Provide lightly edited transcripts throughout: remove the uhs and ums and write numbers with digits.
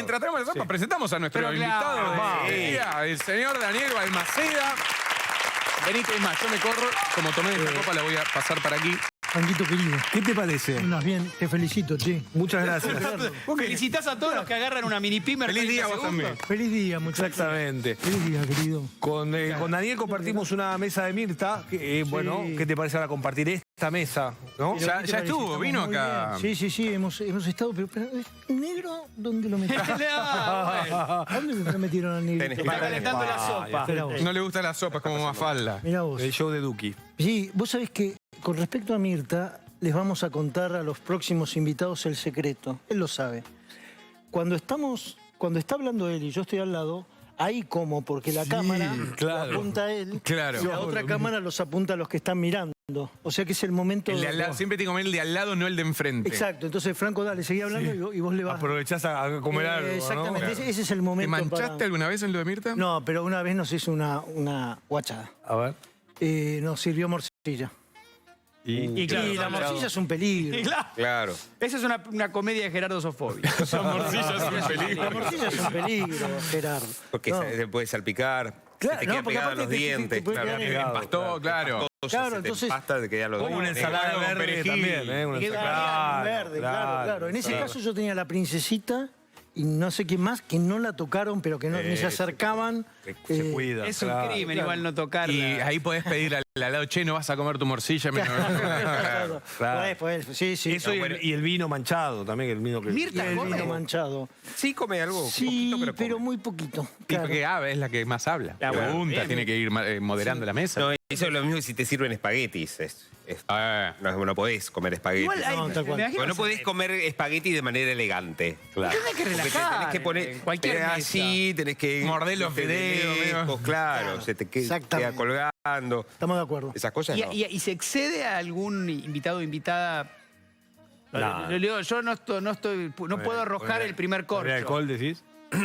mientras traemos la sopa, presentamos a nuestro Pero invitado claro, del día, el señor Daniel Balmaceda. Venite, es más, yo me corro, como tomé esta copa, la voy a pasar para aquí. Juanquito querido, ¿Qué te parece? andas bien, te felicito, che. Muchas gracias. Felicitas a todos los que agarran una mini pimer. Feliz día vos también. Feliz día, muchachos. Exactamente. Feliz día, querido. Con Daniel compartimos una mesa de Mirta. Bueno, ¿qué te parece ahora compartir esta mesa? ¿No? Pero, Ya ¿qué te parece? estuvo, Estamos vino muy acá. bien. Sí, hemos estado, pero ¿negro dónde lo metieron? ¿Dónde lo metieron al negro? Está calentando la sopa. Espera vos. No le gusta la sopa, es como Mafalda. Mirá vos. El show de Duki. Sí, vos sabés que con respecto a Mirta, les vamos a contar a los próximos invitados el secreto. Él lo sabe. Cuando está hablando él y yo estoy al lado, ahí como, porque la cámara claro. lo apunta a él, Claro. y la otra cámara los apunta a los que están mirando. O sea que es el momento... El de al lado, siempre tiene que comer el de al lado, no el de enfrente. Exacto, entonces Franco, dale, seguí hablando y vos le vas... Aprovechás a comer algo, ¿no? Exactamente, Claro. ese es el ¿Te momento manchaste alguna vez en lo de Mirta? No, pero una vez nos hizo una guachada. A ver. Nos sirvió morcilla. Y claro, Y la morcilla es un peligro. Claro. Esa es una comedia de Gerardo Sofovich. Esa morcilla es un peligro. La morcilla es un peligro, Gerardo. Porque No. se puede salpicar, Claro, se te no, queda porque pegado a aparte los te dientes. puede Claro. quedar en- Pegado, Empastó, claro. Todo Claro, se te entonces- empasta, te quedan los Como una dientes. ensalada con verde perejil. también, ¿eh? Una Queda ensalada. verde, claro. En ese caso yo tenía la princesita y no sé quién más, que no la tocaron, pero que no, ni se acercaban. Se cuida. Es un claro. crimen claro. igual no tocarla. Y ahí podés pedir al lado, che, no vas a comer tu morcilla. Claro. Claro. Pues, sí, sí. Eso y el vino manchado también, el vino que... Y Mirta el come. vino manchado. Sí, come algo, Sí, poquito, pero, pero come. muy poquito. Y Claro. porque es la que más habla. Ah, bueno, Pregunta, bien. tiene que ir moderando la mesa. No, eso es lo mismo que si te sirven espaguetis. Ah, No podés comer espaguetis. Igual hay, No, tal cual. me imagino Porque no que podés comer espagueti de manera elegante. Claro. hay que Porque te relajar. tenés que poner en cualquier mesa. así, tenés que Morder los irte de fideos, lejos, claro, se te queda Exactamente. colgando. Estamos de acuerdo. Esas cosas no. ¿Y se excede a algún invitado o invitada? No. Le digo, yo no puedo arrojar el primer ¿Con el corcho. alcohol decís?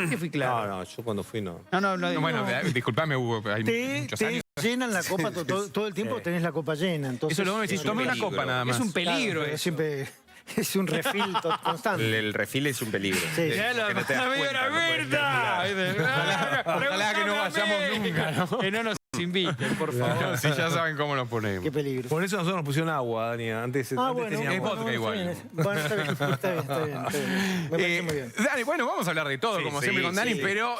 Que fui claro. No, yo cuando fui no. No, no, bueno, disculpame, Hugo, hay Te muchos años. llenan la copa todo el tiempo, tenés la copa llena. Entonces, Eso lo vos me decís, es un tome una peligro. copa nada más. Es un peligro Claro, eso. siempre es un refill constante. El refil es un peligro. Sí. Ya lo- Que no te das ¡Me dio cuenta, la no puedes Mirta! Ojalá que no vayamos nunca, ¿no? Que no nos inviten, por favor. Si ya saben cómo nos ponemos. Qué peligro. Por eso nosotros nos pusieron agua, Dani. Antes teníamos... Es vodka igual. Bueno, está bien, está bien. Me parece muy bien. Dani, bueno, vamos a hablar de todo, Sí, como sí, siempre con Dani, sí. pero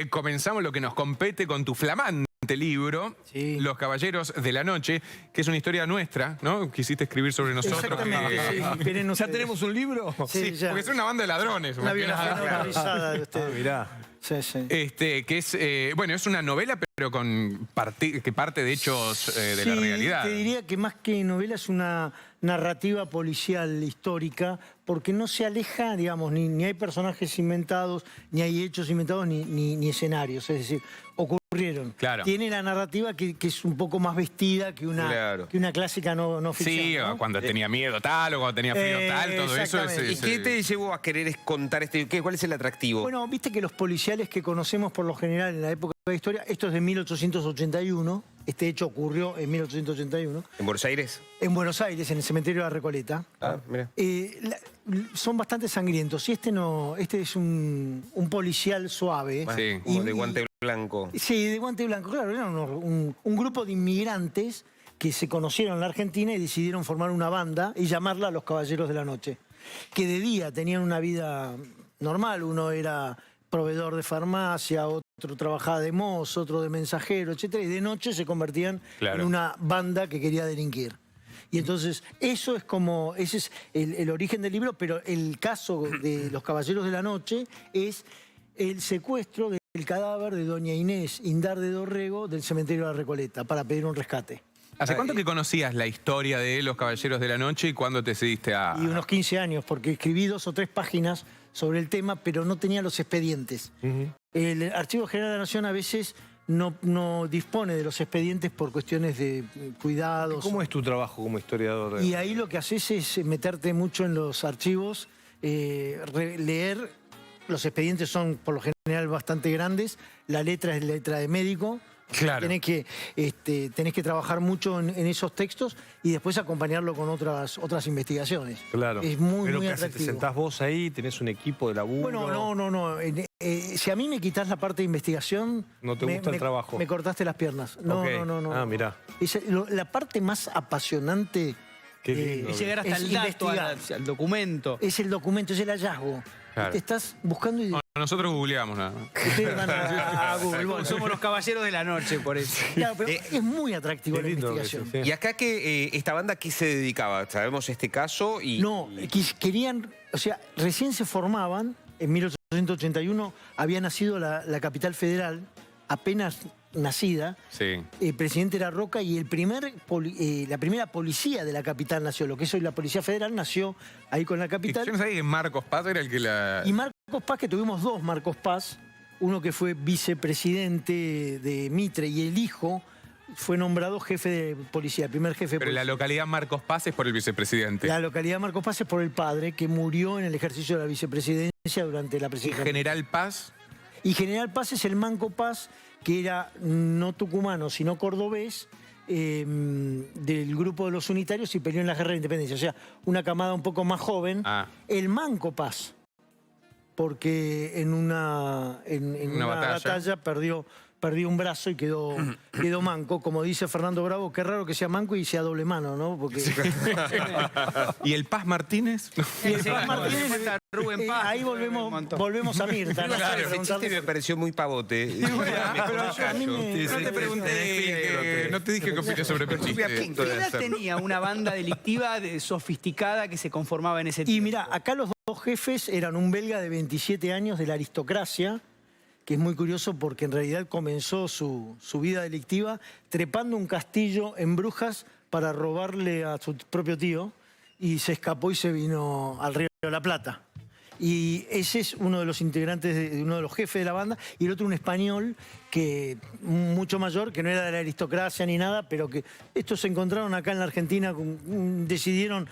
comenzamos lo que nos compete con tu flamante libro, Sí. Los Caballeros de la Noche, que es una historia nuestra, ¿no? Quisiste escribir sobre nosotros. Exactamente, que- sí. Esperen ¿Ya ustedes. tenemos un libro? Sí, ya. Porque es una banda de ladrones. Una más que biografía nada. autorizada de ustedes. Mirá. Sí, sí. Que es, bueno, es una novela, pero que parte de hechos de la Sí, realidad. te diría que más que novela es una narrativa policial histórica, porque no se aleja, digamos, ni hay personajes inventados, ni hay hechos inventados, ni escenarios. Es decir, ocurrieron. Claro. Tiene la narrativa que es un poco más vestida que Claro. una clásica no ficción. Sí, ¿no? o cuando tenía miedo tal, o cuando tenía frío tal, todo eso es... exactamente. ¿Y qué te llevó a querer contar cuál es el atractivo? Bueno, viste que los policiales que conocemos por lo general en la época de la historia, esto es de 1881, este hecho ocurrió en 1881, ¿En Buenos Aires? en Buenos Aires, en el cementerio de la Recoleta. Ah, mira. Son bastante sangrientos. Y este es un policial suave. Sí. Como de guante blanco. Sí, de guante blanco. Claro, era un grupo de inmigrantes que se conocieron en la Argentina y decidieron formar una banda y llamarla Los Caballeros de la Noche. Que de día tenían una vida normal. Uno era proveedor de farmacia, otro trabajaba de mozo, otro de mensajero, etcétera, y de noche se convertían Claro. en una banda que quería delinquir. Y entonces, ese es el origen del libro, pero el caso de Los Caballeros de la Noche es el secuestro del cadáver de doña Inés Indar de Dorrego del cementerio de la Recoleta para pedir un rescate. ¿Hace cuánto que conocías la historia de Los Caballeros de la Noche y cuándo te decidiste a...? Y unos 15 años, porque escribí 2 o 3 páginas sobre el tema, pero no tenía los expedientes. El Archivo General de la Nación a veces no dispone de los expedientes por cuestiones de cuidados. ¿Cómo es tu trabajo como historiador? Y ahí lo que haces es meterte mucho en los archivos, leer. Los expedientes son por lo general bastante grandes, la letra es letra de médico, Claro. Tenés que trabajar mucho en esos textos y después acompañarlo con otras investigaciones. Claro. Es muy, Pero muy ¿qué haces? ¿Te atractivo. sentás vos ahí? ¿Tenés un equipo de laburo? Bueno, no. Si a mí me quitas la parte de investigación... No te gusta el trabajo. Me cortaste las piernas. No, Ok. no. Ah, mirá. La parte más apasionante Qué lindo. Es llegar hasta es el dato, investigar. al documento. es el documento, es el hallazgo. Claro. Te estás buscando y... Bueno, nosotros googleamos nada más. Ustedes van a Google. Bueno, Somos los caballeros de la noche, por eso. claro, pero es muy atractivo Qué la lindo investigación. eso, sí. Y acá que esta banda, ¿qué se dedicaba? Sabemos este caso y... No, querían, o sea, recién se formaban, en 1881 había nacido la capital federal, apenas nacida, Sí. el presidente era Roca y la primera policía de la capital nació, lo que es hoy la Policía Federal, nació ahí con la capital. Yo no sabía que Marcos Paz era el que la... Y Marcos Paz, que tuvimos dos Marcos Paz, uno que fue vicepresidente de Mitre y el hijo fue nombrado jefe de policía, el primer jefe de Pero la policía. localidad Marcos Paz es por el vicepresidente. La localidad Marcos Paz es por el padre, que murió en el ejercicio de la vicepresidencia durante la ¿Y presidencia. General Paz? Y General Paz es el Manco Paz, que era no tucumano, sino cordobés, del grupo de los unitarios y peleó en la guerra de independencia. O sea, una camada un poco más joven. Ah. El Manco Paz, porque en una batalla perdió un brazo y quedó manco. Como dice Fernando Bravo, qué raro que sea manco y sea doble mano, ¿no? Porque... ¿Y el Paz Martínez? Y el Paz Martínez, Está Rubén Paz, ahí volvemos a Mirta. ¿no? Claro, ese Preguntarle- chiste me pareció muy pavote. pero a mí me- No te pregunté, no te dije que opines sobre mi Estuve a chiste. punto ¿Qué de edad hacerlo. tenía una banda delictiva sofisticada que se conformaba en ese tiempo? Y mira, acá los dos jefes eran un belga de 27 años de la aristocracia, que es muy curioso porque en realidad comenzó su vida delictiva trepando un castillo en Brujas para robarle a su propio tío y se escapó y se vino al Río de la Plata. Y ese es uno de los integrantes, uno de los jefes de la banda, y el otro un español que mucho mayor, que no era de la aristocracia ni nada, pero que estos se encontraron acá en la Argentina, decidieron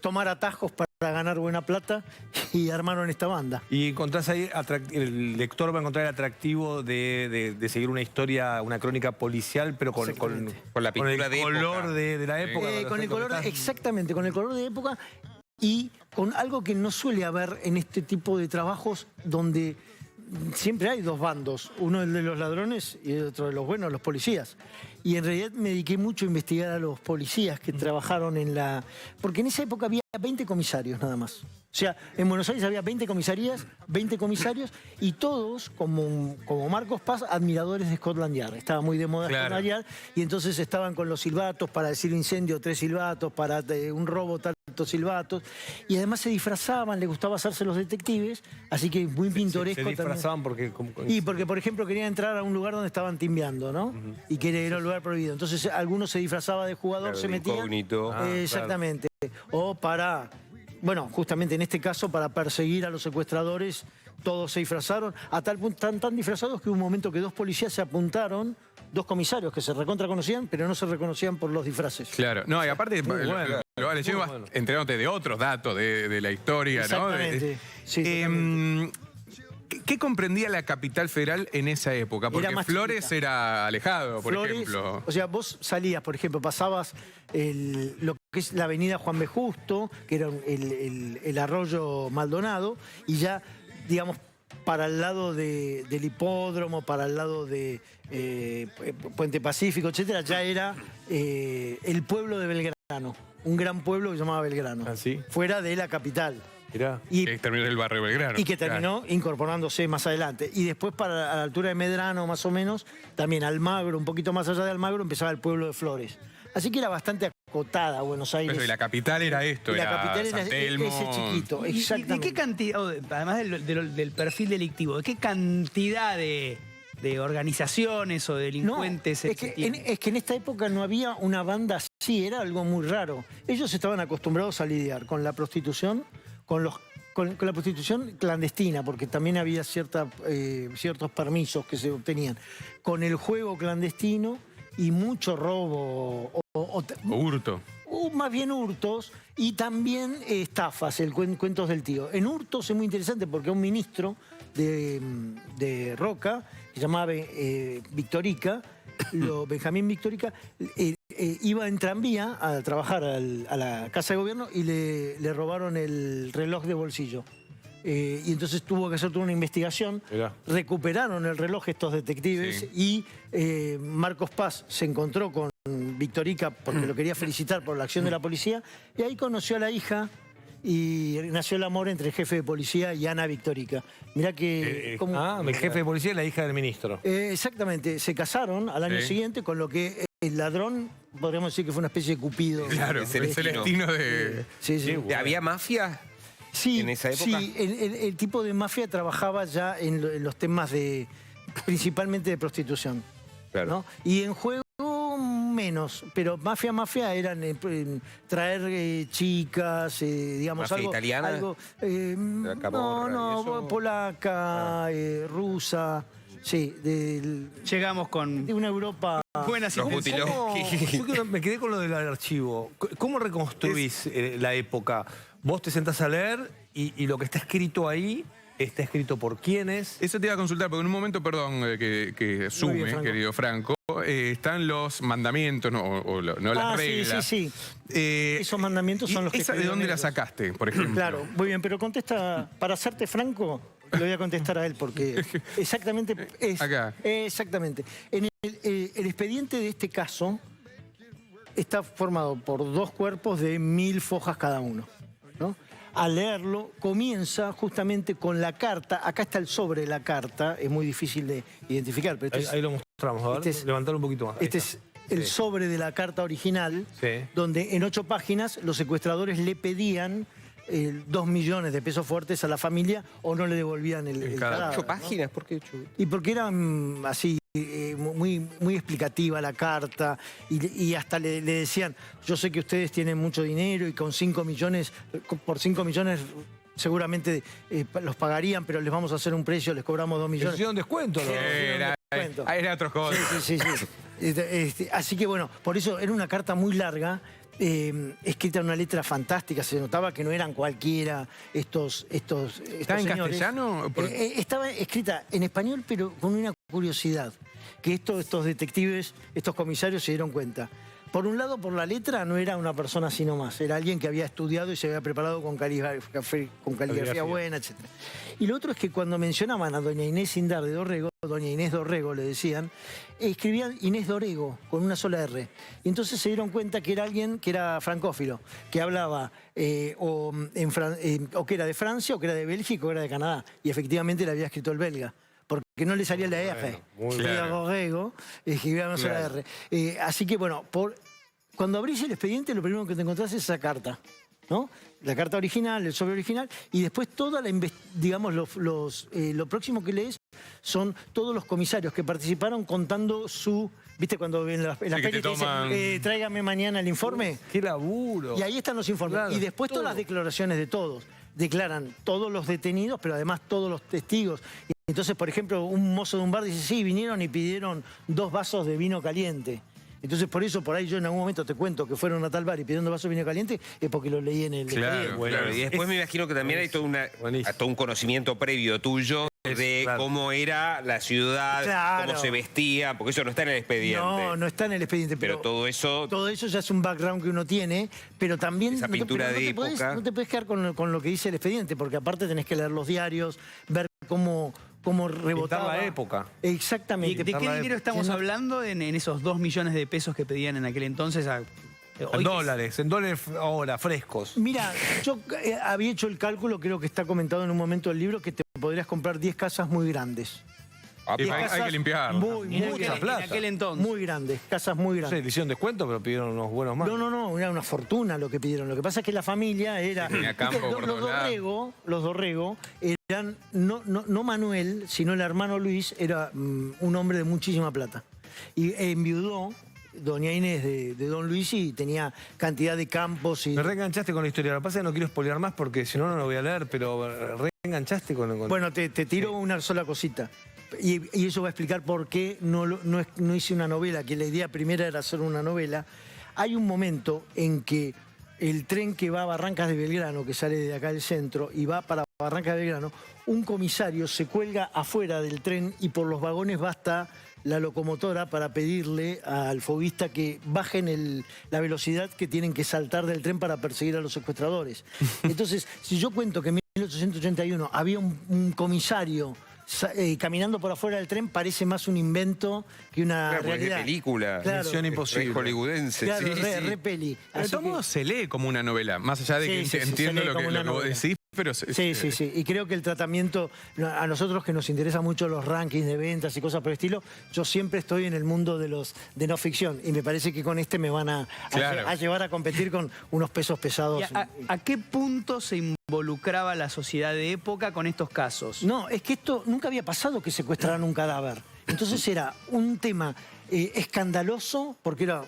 tomar atajos para ganar buena plata y armaron esta banda. Y encontrás ahí, el lector va a encontrar el atractivo de seguir una historia, una crónica policial, pero con Con la pintura el de color época. de la época. Con el color, exactamente, con el color de época y con algo que no suele haber en este tipo de trabajos donde siempre hay dos bandos, uno el de los ladrones y el otro de los buenos, los policías. Y en realidad me dediqué mucho a investigar a los policías que trabajaron en la... Porque en esa época había 20 comisarios nada más. O sea, en Buenos Aires había 20 comisarías, 20 comisarios y todos, como Marcos Paz, admiradores de Scotland Yard. Estaba muy de moda Claro. Scotland Yard y entonces estaban con los silbatos, para decir incendio 3 silbatos, para un robo tantos silbatos. Y además se disfrazaban, les gustaba hacerse los detectives, así que muy pintoresco Se también. disfrazaban porque... Y porque, por ejemplo, querían entrar a un lugar donde estaban timbeando, ¿no? Y que era un lugar prohibido. Entonces, algunos se disfrazaba de jugador, Claro, se de metía. incógnito. Exactamente. O para, bueno, justamente en este caso, para perseguir a los secuestradores, todos se disfrazaron. A tal punto, tan disfrazados que hubo un momento que dos policías se apuntaron, dos comisarios que se reconocían, pero no se reconocían por los disfraces. Claro. No, y aparte, bueno, lo vale, muy vas bueno. enterándote de otros datos de la historia, ¿no? Exactamente. Sí, totalmente. ¿Qué comprendía la capital federal en esa época? Porque Era más Flores chiquita. era alejado, por Flores, ejemplo. o sea, vos salías, por ejemplo, pasabas lo que es la avenida Juan B. Justo, que era el arroyo Maldonado, y ya, digamos, para el lado del hipódromo, para el lado de Puente Pacífico, etcétera, ya era el pueblo de Belgrano, un gran pueblo que se llamaba Belgrano, ¿Ah, sí? fuera de la capital. Mirá. Y Terminó el barrio Belgrano. y que terminó incorporándose más adelante. Y después, a la altura de Medrano, más o menos, también Almagro, un poquito más allá de Almagro, empezaba el pueblo de Flores. Así que era bastante acotada Buenos Aires. Claro. Y la capital era esto, Y la era capital era San Telmo. ese chiquito, ¿Y exactamente. de qué cantidad, además del perfil delictivo, de qué cantidad de organizaciones o de delincuentes No, es que en esta época no había una banda así, era algo muy raro. Ellos estaban acostumbrados a lidiar con la prostitución, con la prostitución clandestina, porque también había ciertos permisos que se obtenían, con el juego clandestino y mucho robo, O hurto. más bien hurtos, y también estafas, cuentos del tío. En hurtos es muy interesante porque a un ministro de Roca, que se llamaba Victorica, Benjamín Victorica, iba en tranvía a trabajar a la Casa de Gobierno y le robaron el reloj de bolsillo. Y entonces tuvo que hacer toda una investigación. Mirá. Recuperaron el reloj estos detectives y Marcos Paz se encontró con Victorica porque lo quería felicitar por la acción de la policía y ahí conoció a la hija y nació el amor entre el jefe de policía y Ana Victorica. Mirá que... el jefe de policía y la hija del ministro. Exactamente, se casaron al año siguiente, con lo que el ladrón, podríamos decir que fue una especie de Cupido. Claro, el Celestino de... Sí, sí. ¿Había mafia? Sí, en esa época. sí, el tipo de mafia trabajaba ya en los temas principalmente de prostitución. Claro. ¿no? Y en juego menos, pero mafia eran traer chicas, digamos, ¿Mafia algo... italiana? Algo, La Camorra y eso. polaca, rusa, sí, Llegamos con de una Europa... buenas Los intenciones. mutiló. Yo me quedé con lo del archivo. ¿Cómo reconstruís la época? Vos te sentás a leer y lo que está escrito ahí, ¿está escrito por quiénes? Eso te iba a consultar, porque en un momento, perdón, que sume, Franco. querido Franco, están los mandamientos, no las reglas. Sí. Esos mandamientos son los que... ¿Esa de dónde la sacaste, por ejemplo? Claro, muy bien, pero contesta, para serte franco, le voy a contestar a él, porque exactamente es... Acá. Exactamente. En el expediente de este caso está formado por 2 cuerpos de 1000 fojas cada uno, ¿no? Al leerlo, comienza justamente con la carta. Acá está el sobre de la carta, es muy difícil de identificar, pero Ahí lo mostramos, a ver, levantar un poquito más. Ahí este está. es el sobre de la carta original, donde en 8 páginas los secuestradores le pedían 2 millones de pesos fuertes a la familia o no le devolvían el cadáver, 8 ¿no? páginas, ¿por qué 8? Y porque era así, muy explicativa la carta y hasta le decían, yo sé que ustedes tienen mucho dinero y con 5 millones, por 5 millones seguramente los pagarían, pero les vamos a hacer un precio, les cobramos 2 millones. Hicieron descuento, ¿no? Era otras cosas. Sí. Así que bueno, por eso era una carta muy larga, escrita en una letra fantástica, se notaba que no eran cualquiera estos ¿Estaba en señores. castellano? Estaba escrita en español, pero con una curiosidad, que estos detectives, estos comisarios se dieron cuenta. Por un lado, por la letra, no era una persona así nomás, era alguien que había estudiado y se había preparado con caligrafía buena, etc. Y lo otro es que cuando mencionaban a doña Inés Indar de Dorrego, doña Inés Dorrego le decían, escribían Inés Dorrego con una sola R. Y entonces se dieron cuenta que era alguien que era francófilo, que hablaba o que era de Francia, o que era de Bélgica, o que era de Canadá. Y efectivamente le había escrito el belga, porque no le salía la R. muy Escribía Dorrego, escribía una sola R. Así que bueno, cuando abrís el expediente, lo primero que te encontrás es esa carta, ¿no? La carta original, el sobre original, y después toda digamos, lo próximo que lees son todos los comisarios que participaron contando su... ¿Viste cuando en la peli te dicen, tráigame mañana el informe? ¡Qué laburo! Y ahí están los informes. Claro, y después todas las declaraciones de todos. Declaran todos los detenidos, pero además todos los testigos. Y entonces, por ejemplo, un mozo de un bar dice, sí, vinieron y pidieron 2 vasos de vino caliente. Entonces, por eso, por ahí yo en algún momento te cuento que fueron a tal bar y pidieron 2 vasos de vino caliente, es porque lo leí en el expediente. Claro. Y después me imagino que también hay todo un conocimiento previo tuyo de cómo era la ciudad, cómo se vestía, porque eso no está en el expediente. No está en el expediente. Pero todo eso... Todo eso ya es un background que uno tiene, pero también... Esa pintura de época. No te puedes quedar con lo que dice el expediente, porque aparte tenés que leer los diarios, ver cómo rebotaba. la época. Exactamente. ¿De qué dinero estamos hablando en esos 2 millones de pesos que pedían en aquel entonces? En dólares ahora, frescos. Mira, yo había hecho el cálculo, creo que está comentado en un momento del libro, que te podrías comprar 10 casas muy grandes. Hay que limpiarlo. Mucha plata. En aquel entonces. Muy grandes, casas muy No sé, grandes. le hicieron descuento, pero pidieron unos buenos más. No, era una fortuna lo que pidieron. Lo que pasa es que la familia era... Tenía campo ¿viste? por todos lados. Los Dorrego eran, no Manuel, sino el hermano Luis, era un hombre de muchísima plata. Y enviudó doña Inés de don Luis y tenía cantidad de campos. Me reenganchaste con la historia. Lo que pasa es que no quiero spoilear más porque si no, no lo voy a leer, pero reenganchaste con... Bueno, te tiro una sola cosita. Y eso va a explicar por qué no hice una novela, que la idea primera era hacer una novela. Hay un momento en que el tren que va a Barrancas de Belgrano, que sale de acá del centro, y va para Barranca de Belgrano, un comisario se cuelga afuera del tren y por los vagones basta la locomotora para pedirle al foguista que bajen la velocidad que tienen que saltar del tren para perseguir a los secuestradores. Entonces, si yo cuento que en 1881 había un comisario caminando por afuera del tren, parece más un invento que una Claro, porque es de realidad. película. Claro. Misión Imposible. Re hollywoodense. Claro, sí, sí. re peli. Pero de Así todos que- modos se lee como una novela, más allá de que Sí, sí, sí, entiendo se lee lo que como una vos novela. decís, pero... Sí. Y creo que el tratamiento, a nosotros que nos interesan mucho los rankings de ventas y cosas por el estilo, yo siempre estoy en el mundo de no ficción. Y me parece que con este me van a llevar a competir con unos pesos pesados. ¿Y a qué punto se involucraba la sociedad de época con estos casos? No, es que esto nunca había pasado que secuestraran un cadáver. Entonces era un tema escandaloso, porque era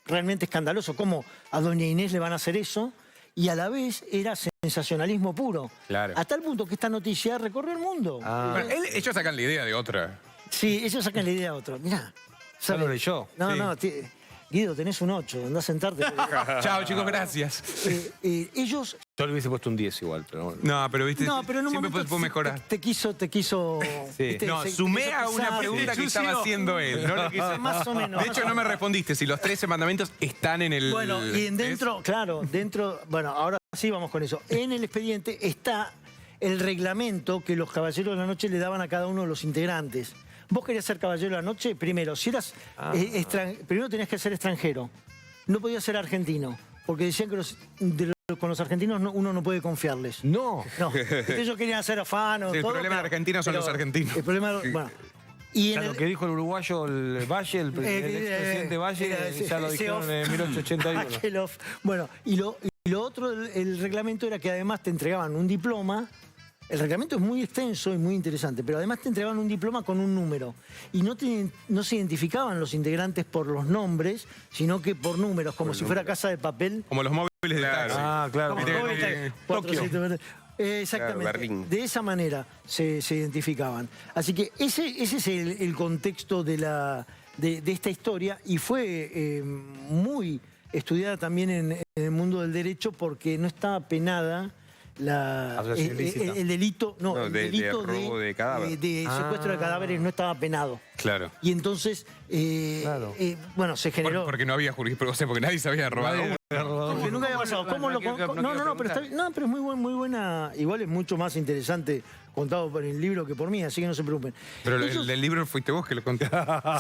realmente escandaloso, cómo a doña Inés le van a hacer eso, y a la vez era sensacionalismo puro. Claro. A tal punto que esta noticia recorrió el mundo. Bueno, ellos sacan la idea de otra. Sí, ellos sacan la idea a otro. Mirá. Ya lo leyó. No, Sí. no, Guido, tenés un 8, andá a sentarte. Chao, chicos, gracias. Ellos... Yo le hubiese puesto un 10 igual, pero bueno. No, pero viste, No, pero en un siempre momento puedo mejorar. te quiso... Sí. No, te sumé quiso a una pisar. pregunta que estaba haciendo él. No le quise- Más o menos. De hecho, no me respondiste si los 13 mandamientos están en el... Bueno, y dentro, claro, bueno, ahora sí vamos con eso. En el expediente está el reglamento que los caballeros de la noche le daban a cada uno de los integrantes. Vos querías ser caballero de la noche, primero, si eras primero tenías que ser extranjero. No podías ser argentino, porque decían que con los argentinos uno no puede confiarles. No. No, ellos querían ser afanos. Sí, el todo, problema de Argentina son los argentinos. El problema, bueno. Y en Ya lo que dijo el uruguayo el Valle, el expresidente Valle, ya lo dijeron en 1881. Aquel bueno, y lo otro, el reglamento era que además te entregaban un diploma. El reglamento es muy extenso y muy interesante, pero además te entregaban un diploma con un número. Y no se identificaban los integrantes por los nombres, sino que por números, como si fuera Casa de Papel. Como los móviles de taxi. Ah, claro. Como Viste, todo Tokio. está- 400, exactamente. Claro, Berlín. De esa manera se identificaban. Así que ese es el contexto de esta historia y fue muy estudiada también en el mundo del derecho porque no estaba penada Asociación ilícita. el delito, No, el de delito robo de cadáver. de secuestro de cadáveres no estaba penado. Claro. Y entonces, bueno, se generó... Porque no había jurisprudencia, porque nadie se había robado. Porque nunca había pasado. ¿Cómo lo quiero no, pero está preguntar. bien. No, pero es muy buena. Igual es mucho más interesante contado por el libro que por mí, así que no se preocupen. Pero Ellos- el del libro fuiste vos que lo conté.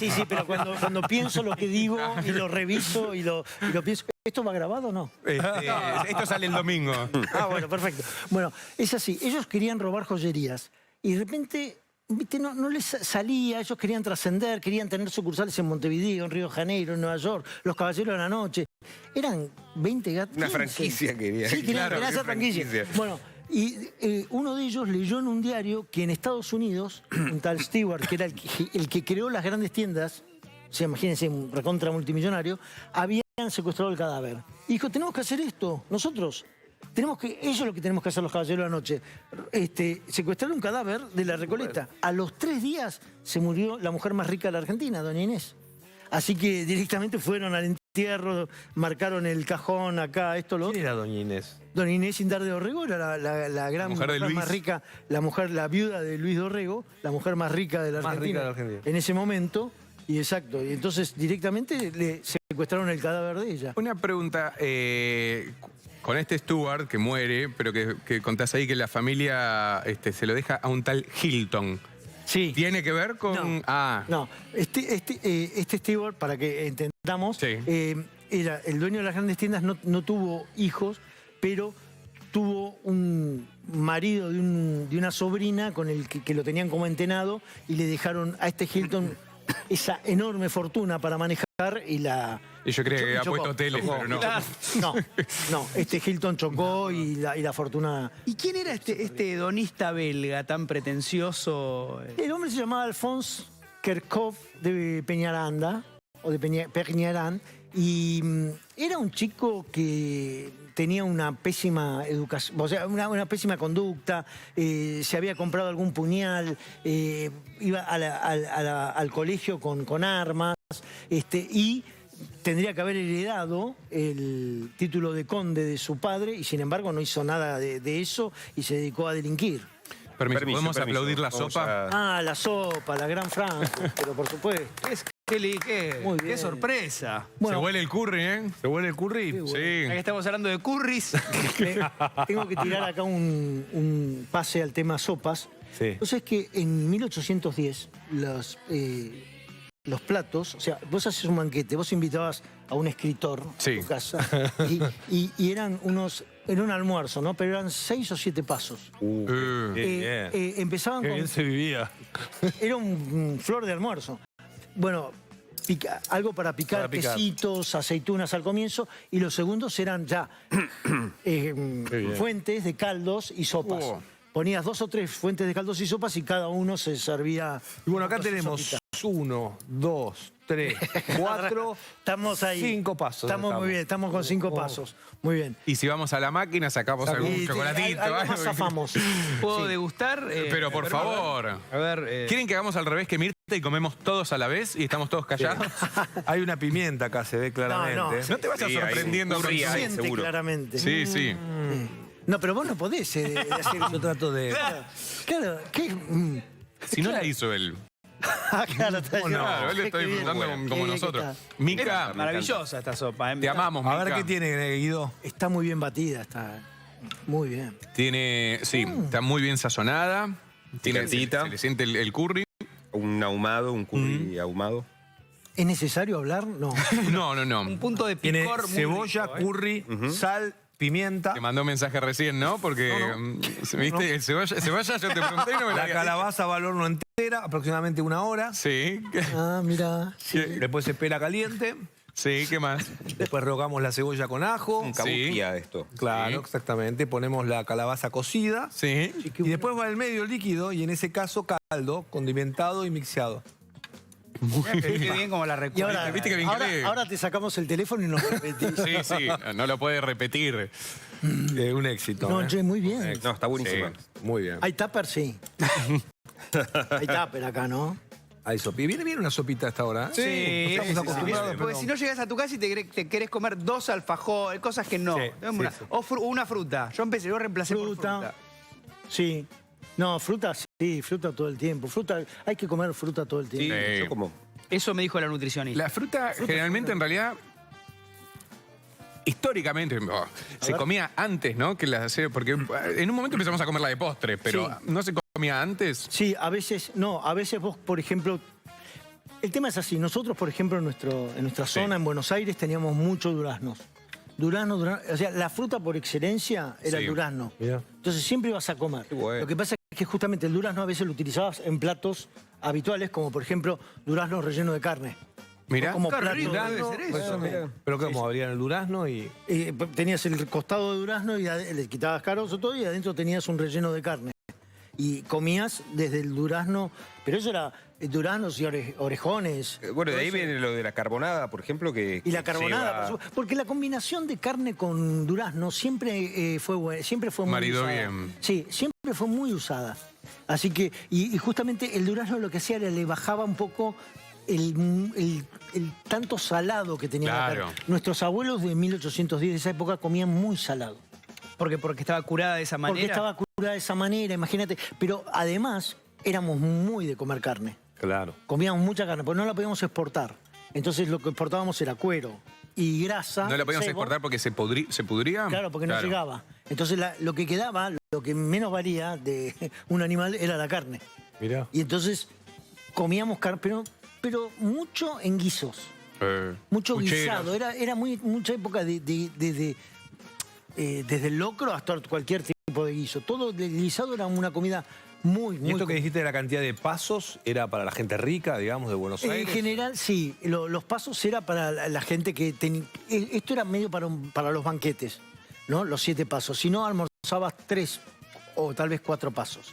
Sí, pero cuando pienso lo que digo y lo reviso y lo pienso. ¿Esto va grabado o no? Esto sale el domingo. Ah, bueno, perfecto. Bueno, es así. Ellos querían robar joyerías y de repente, viste, no les salía. Ellos querían trascender, querían tener sucursales en Montevideo, en Río de Janeiro, en Nueva York, los Caballeros de la Noche. Eran 20 gatos. Una franquicia quería. Sí, querían Claro, hacer qué franquicia. franquicia. Bueno, y uno de ellos leyó en un diario que en Estados Unidos, un tal Stewart, que era el que creó las grandes tiendas, o sea, imagínense, un recontra multimillonario, habían secuestrado el cadáver. Y dijo, tenemos que hacer esto, nosotros. Eso es lo que tenemos que hacer los caballeros de la noche. Secuestrar un cadáver de la Recoleta. A los 3 días se murió la mujer más rica de la Argentina, doña Inés. Así que directamente fueron al entierro, marcaron el cajón acá, esto, lo otro. ¿Quién era doña Inés? Doña Inés Indar de Dorrego era la gran mujer de Luis. más rica, la viuda de Luis Dorrego, la mujer más rica de la Más Argentina, rica de la Argentina. en ese momento. Y exacto, y entonces directamente le secuestraron el cadáver de ella. Una pregunta. Con este Stuart que muere, pero que contás ahí que la familia se lo deja a un tal Hilton. Sí. ¿Tiene que ver con...? No. Ah, No, este Stewart, para que entendamos, Sí. era el dueño de las grandes tiendas, no tuvo hijos, pero tuvo un marido de una sobrina con el que lo tenían como entenado y le dejaron a este Hilton esa enorme fortuna para manejar y la... y yo creía que había chocó. puesto hoteles, pero no. No, este Hilton chocó y la fortuna... ¿Y quién era este donista belga tan pretencioso? El hombre se llamaba Alphonse Kerkhoff de Peñaranda, o de Peñarán, y era un chico que tenía una pésima educación, o sea, una pésima conducta, se había comprado algún puñal, iba al colegio con armas, y tendría que haber heredado el título de conde de su padre y sin embargo no hizo nada de eso y se dedicó a delinquir. Permiso, ¿podemos aplaudir la Vamos sopa? Ah, la sopa, la gran Franco, pero por supuesto. Muy Qué bien. sorpresa. Bueno, Se huele el curry, ¿eh? ¿Se huele el curry? Qué bueno. Sí. Ya que estamos hablando de curris. tengo que tirar acá un pase al tema sopas. Sí. Entonces que en 1810 los platos, o sea, vos haces un banquete, vos invitabas a un escritor Sí. a tu casa y eran era un almuerzo, ¿no? Pero eran 6 o 7 pasos. Qué bien. Empezaban Qué con... bien se vivía. Era un flor de almuerzo. Bueno, algo para picar, quesitos, aceitunas al comienzo, y los segundos eran ya fuentes de caldos y sopas. Oh. Ponías 2 o 3 fuentes de caldos y sopas y cada uno se servía... Y bueno, acá con su tenemos sopita. 1, 2, 3, 4, Estamos ahí. 5 pasos. Estamos muy bien, estamos con 5 pasos. Muy bien. Y si vamos a la máquina, sacamos algún Y chocolatito. algo más algo. zafamos. ¿Puedo degustar? Pero por favor. A ver. ¿Quieren que hagamos al revés que Mirta y comemos todos a la vez y estamos todos callados? Hay una pimienta acá, se ve claramente. No te vayas Sí, hay sorprendiendo. un con- curry ahí, Siente seguro. claramente. Sí, sí. No, pero vos no podés hacer... Yo trato de... Claro, ¿qué? Si no la hizo él. Claro, está bien. Claro, él lo Qué está bien. disfrutando como Qué nosotros. bien que Mica, Maravillosa esta sopa. te amamos, A Mica. ver qué tiene, Guido. Está muy bien batida, está muy bien. Tiene, sí, está muy bien sazonada. Tiene, Picantita. se le siente el curry. Un ahumado, un curry ahumado. ¿Es necesario hablar? No. No, no, no. Un punto de Tiene picor muy cebolla, rico, ¿eh? curry, sal, pimienta. Te mandó un mensaje recién, ¿no? Porque, ¿viste? El cebolla yo te pregunté y no me la La habías calabaza va al horno entera, aproximadamente 1 hora. dicho. Sí. Ah, mira. Después se espera caliente. Sí, ¿qué más? Después rehogamos la cebolla con ajo. Un cabuquía esto. Claro, Sí. exactamente. Ponemos la calabaza cocida. Sí. Y después va el medio líquido y en ese caso caldo, condimentado y mixeado. Qué bien como la Y recuerdo. ahora, ¿Viste que me increíble? ahora te sacamos el teléfono y nos repetís. Sí, sí. No lo puede repetir. Un éxito. No, ¿eh? che, muy bien. No, está buenísima. Muy bien. Hay tupper, sí. Hay tupper acá, ¿no? Hay sopita. Viene bien una sopita a esta hora. ¿eh? Sí, Estamos acostumbrados. Porque si no llegas a tu casa y te querés comer 2 alfajores, cosas que no. Sí, sí. O una fruta. Yo reemplacé por fruta. Sí. No, fruta sí, fruta todo el tiempo. Fruta, hay que comer fruta todo el Sí, tiempo. Sí. yo como... Eso me dijo la nutricionista. La fruta, generalmente, en realidad, históricamente, se comía antes, ¿no? Que porque en un momento empezamos a comerla de postre, pero Sí. ¿no se comía antes? Sí, a veces, no, a veces vos, por ejemplo, el tema es así, nosotros, por ejemplo, en nuestra zona, en Buenos Aires, teníamos muchos duraznos. Durazno, o sea, la fruta por excelencia era Sí. el durazno. Mirá. Entonces siempre ibas a comer. Qué bueno. Lo que pasa es que justamente el durazno a veces lo utilizabas en platos habituales, como por ejemplo, durazno relleno de carne. Mirá. Como Qué plato rico de- debe ser eso. Pero como abrían el durazno y... tenías el costado de durazno y le quitabas carozo todo y adentro tenías un relleno de carne. Y comías desde el durazno, pero eso era duraznos y orejones. Bueno, de ahí Todo eso. viene lo de la carbonada, por ejemplo, que Y la que carbonada, lleva- por supuesto, porque la combinación de carne con durazno siempre fue buena, siempre fue muy Maridó usada. bien. Sí, siempre fue muy usada. Así que, y justamente el durazno lo que hacía era le bajaba un poco el tanto salado que tenía la Claro. carne. Nuestros abuelos de 1810 de esa época comían muy salado. Porque estaba curada de esa manera. Porque estaba curada de esa manera, imagínate. Pero además éramos muy de comer carne. Claro. Comíamos mucha carne, porque no la podíamos exportar. Entonces lo que exportábamos era cuero y grasa. ¿No la podíamos cebo. exportar porque se pudría? Claro, porque no llegaba. Entonces lo que quedaba, lo que menos valía de un animal era la carne. Mirá. Y entonces comíamos carne, pero mucho en guisos. Mucho pucheros. guisado. Era mucha época desde el locro hasta cualquier tipo de guiso. Todo el guisado era una comida muy, ¿Y muy... esto que dijiste de la cantidad de pasos era para la gente rica, digamos, de Buenos En Aires? general, sí. Los pasos era para la gente que tenía... Esto era medio para los banquetes, ¿no? Los 7 pasos. Si no, almorzabas 3 o tal vez 4 pasos.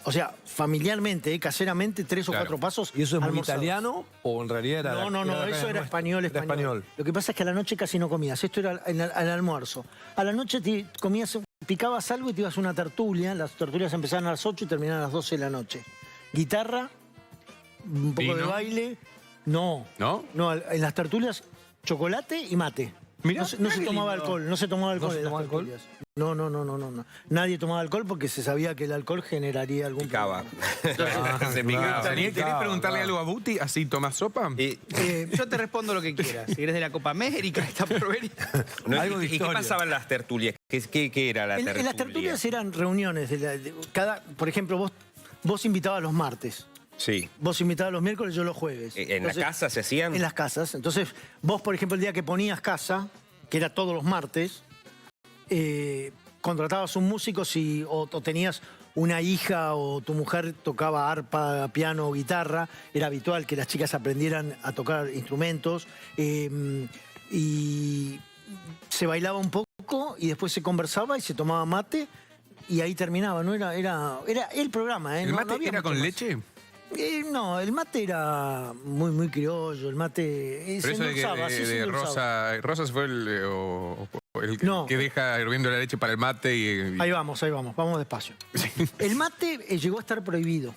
O sea, familiarmente, caseramente, 3 o Claro. 4 pasos. ¿Y eso es muy almorzabas. italiano o en realidad era... No, era acá eso en era nuestro? español, Era español. Lo que pasa es que a la noche casi no comías. Esto era al almuerzo. A la noche comías, picabas algo y te ibas a una tertulia. Las tertulias empezaban a las 8 y terminaban a las 12 de la noche. Guitarra, un poco ¿Vino? de baile. No. ¿No? No, en las tertulias chocolate y mate. Mirá, no se qué tomaba lindo. alcohol, no se tomaba alcohol. se en las tomaba alcohol? tertulias. No. Nadie tomaba alcohol porque se sabía que el alcohol generaría algún Picaba. problema. Se picaba. ¿Querés preguntarle algo a Buti? ¿Así tomás sopa? Yo te respondo lo que quieras. Si eres de la Copa América, esta provería. No, Algo de ¿Y qué historia. pasaba en las tertulias? ¿Qué era la tertulia? En las tertulias eran reuniones. Por ejemplo, vos invitabas los martes. Sí. Vos invitabas los miércoles, yo los jueves. ¿En la casa se hacían? En las casas. Entonces, vos, por ejemplo, el día que ponías casa, que era todos los martes, contratabas un músico o tenías una hija o tu mujer tocaba arpa, piano o guitarra. Era habitual que las chicas aprendieran a tocar instrumentos. Y se bailaba un poco y después se conversaba y se tomaba mate y ahí terminaba. ¿No? Era el programa. ¿El No mate había era mucho con más. leche? No, el mate era muy criollo, el mate Pero eso de, endulzaba, sí, se endulzaba. Rosas fue el No. que deja hirviendo la leche para el mate y... Ahí vamos despacio. El mate llegó a estar prohibido.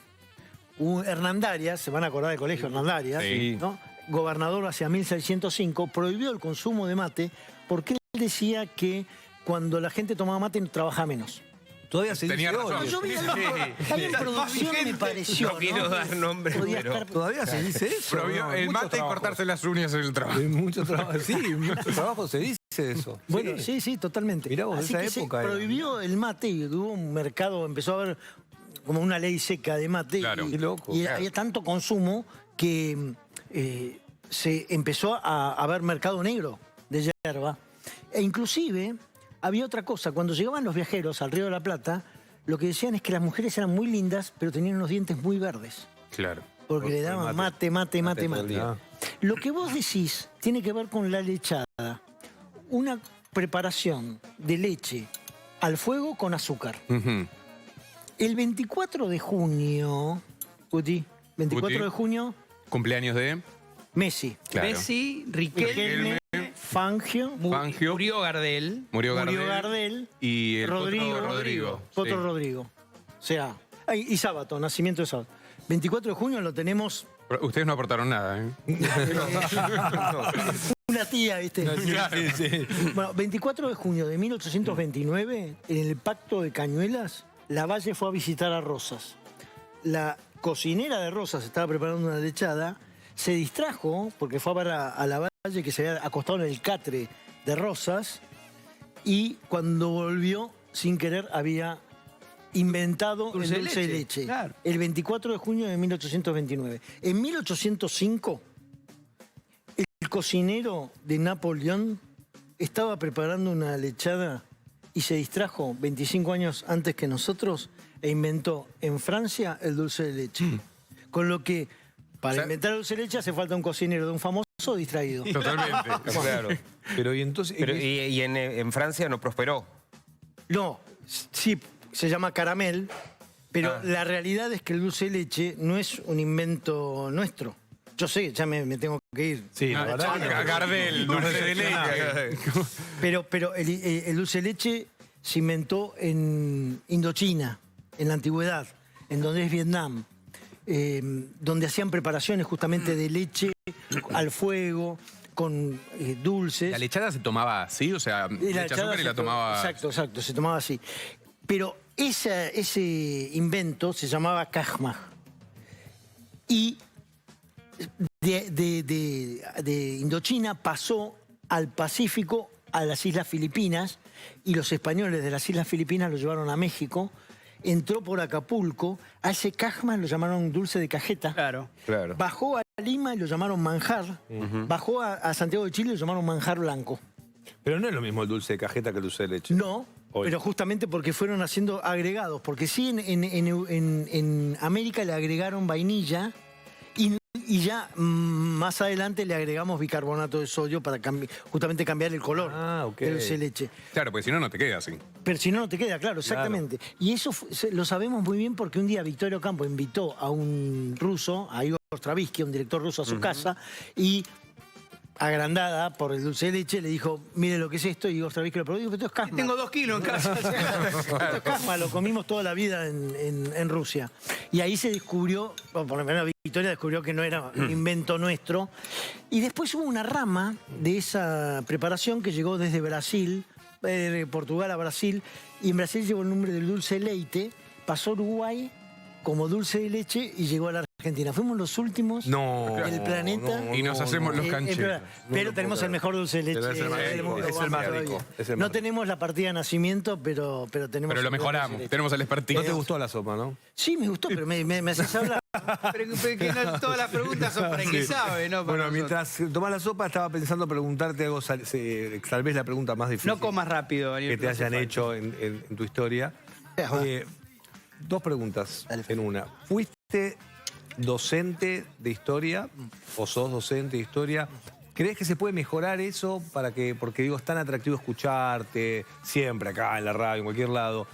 Hernandarias, se van a acordar del colegio Hernandarias, Sí. ¿no? Gobernador hacia 1605, prohibió el consumo de mate porque él decía que cuando la gente tomaba mate trabajaba menos. Todavía se Tenía dice razón. hoy. Yo vi ahí en producción me pareció, No quiero dar nombres, Podía pero- estar- Todavía se dice eso. Prohibió ¿no? el Mucho mate y trabajo. cortarse las uñas en el trabajo. Hay mucho trabajo. Sí, mucho trabajo se dice eso. Bueno, sí, totalmente. Mirá vos, Así esa que época se era. prohibió el mate y hubo un mercado, empezó a haber como una ley seca de mate. Claro. Y, Qué loco, y claro. había tanto consumo que se empezó a haber mercado negro de yerba. E inclusive había otra cosa, cuando llegaban los viajeros al Río de la Plata, lo que decían es que las mujeres eran muy lindas, pero tenían unos dientes muy verdes. Claro. Porque le daban mate. todo el día. Lo que vos decís tiene que ver con la lechada. Una preparación de leche al fuego con azúcar. Ujú. El 24 de junio, Guti, 24 Guti. de junio, Cumpleaños de... Messi, Claro. Messi, Riquelme, Fangio, Fangio. murió Gardel. Murió Murió Gardel. Gardel, Y el Rodrigo. Potro Rodrigo. Potro Sí. Rodrigo. O sea, y Sábato, nacimiento de Sábato. 24 de junio lo tenemos Pero ustedes no aportaron nada, ¿eh? una tía, ¿viste? Bueno, 24 de junio de 1829, en el Pacto de Cañuelas, Lavalle fue a visitar a Rosas. La cocinera de Rosas estaba preparando una lechada, se distrajo porque fue a ver a Lavalle que se había acostado en el catre de Rosas y cuando volvió, sin querer, había inventado Dulce el de dulce de leche, leche. claro. El 24 de junio de 1829. En 1805... el cocinero de Napoleón estaba preparando una lechada y se distrajo 25 años antes que nosotros e inventó en Francia el dulce de leche. Con lo que, para O sea- inventar el dulce de leche hace falta un cocinero de un famoso distraído. Totalmente. Claro. Pero y entonces... Pero, y en Francia no prosperó. No, sí, se llama caramel, pero Ah. la realidad es que el dulce de leche no es un invento nuestro. Yo sé, ya me tengo que ir. Sí, la verdad que no. Gardel, dulce de leche. Pero el dulce de leche se inventó en Indochina, en la antigüedad, en donde es Vietnam, donde hacían preparaciones justamente de leche al fuego, con dulces. ¿La lechada se tomaba así? O sea, Y le echa azúcar y la tomaba... Exacto, se tomaba así. Pero ese invento se llamaba Kajmaj. Y de Indochina pasó al Pacífico, a las Islas Filipinas, y los españoles de las Islas Filipinas lo llevaron a México, entró por Acapulco, a ese Kajmaj lo llamaron dulce de cajeta, Claro. Claro. bajó a Lima y lo llamaron manjar, bajó a Santiago de Chile y lo llamaron manjar blanco. Pero no es lo mismo el dulce de cajeta que el dulce de leche. No, Hoy. pero justamente porque fueron haciendo agregados, porque sí en América le agregaron vainilla y ya más adelante le agregamos bicarbonato de sodio para justamente cambiar el color Ah, ok. del dulce de leche. Claro, porque si no, no te queda así. Pero si no, no te queda, claro, exactamente. Y eso lo sabemos muy bien porque un día Victorio Campo invitó a un ruso, a Igor Stravinsky, un director ruso, a su casa, y agrandada por el dulce de leche, le dijo, mire lo que es esto, y otra vez que lo probó, dijo, esto es casma. Tengo 2 kilos en casa. Esto es casma, lo comimos toda la vida en Rusia. Y ahí se descubrió, por lo menos Victoria descubrió que no era un invento nuestro. Y después hubo una rama de esa preparación que llegó desde Brasil, de Portugal a Brasil, y en Brasil llevó el nombre del dulce de leite, pasó a Uruguay como dulce de leche y llegó a la Argentina. Fuimos los últimos del planeta. Y nos hacemos los cancheros. Pero tenemos el mejor dulce de leche del mundo. Es el más todavía. rico. No tenemos la partida de nacimiento, pero tenemos... Pero lo mejoramos, tenemos el expertise. No te gustó la sopa, ¿no? Sí, me gustó, pero me haces hablar. Pero que no todas las preguntas son para el que sabe, ¿no? Para Bueno, nosotros. mientras tomás la sopa, estaba pensando preguntarte algo, tal vez la pregunta más difícil No comas rápido, Daniel. que te no hace hayan falta. hecho en tu historia. Dos preguntas Dale. en una. ¿Fuiste docente de historia o sos docente de historia? ¿Crees que se puede mejorar eso porque digo, es tan atractivo escucharte siempre acá en la radio, en cualquier lado?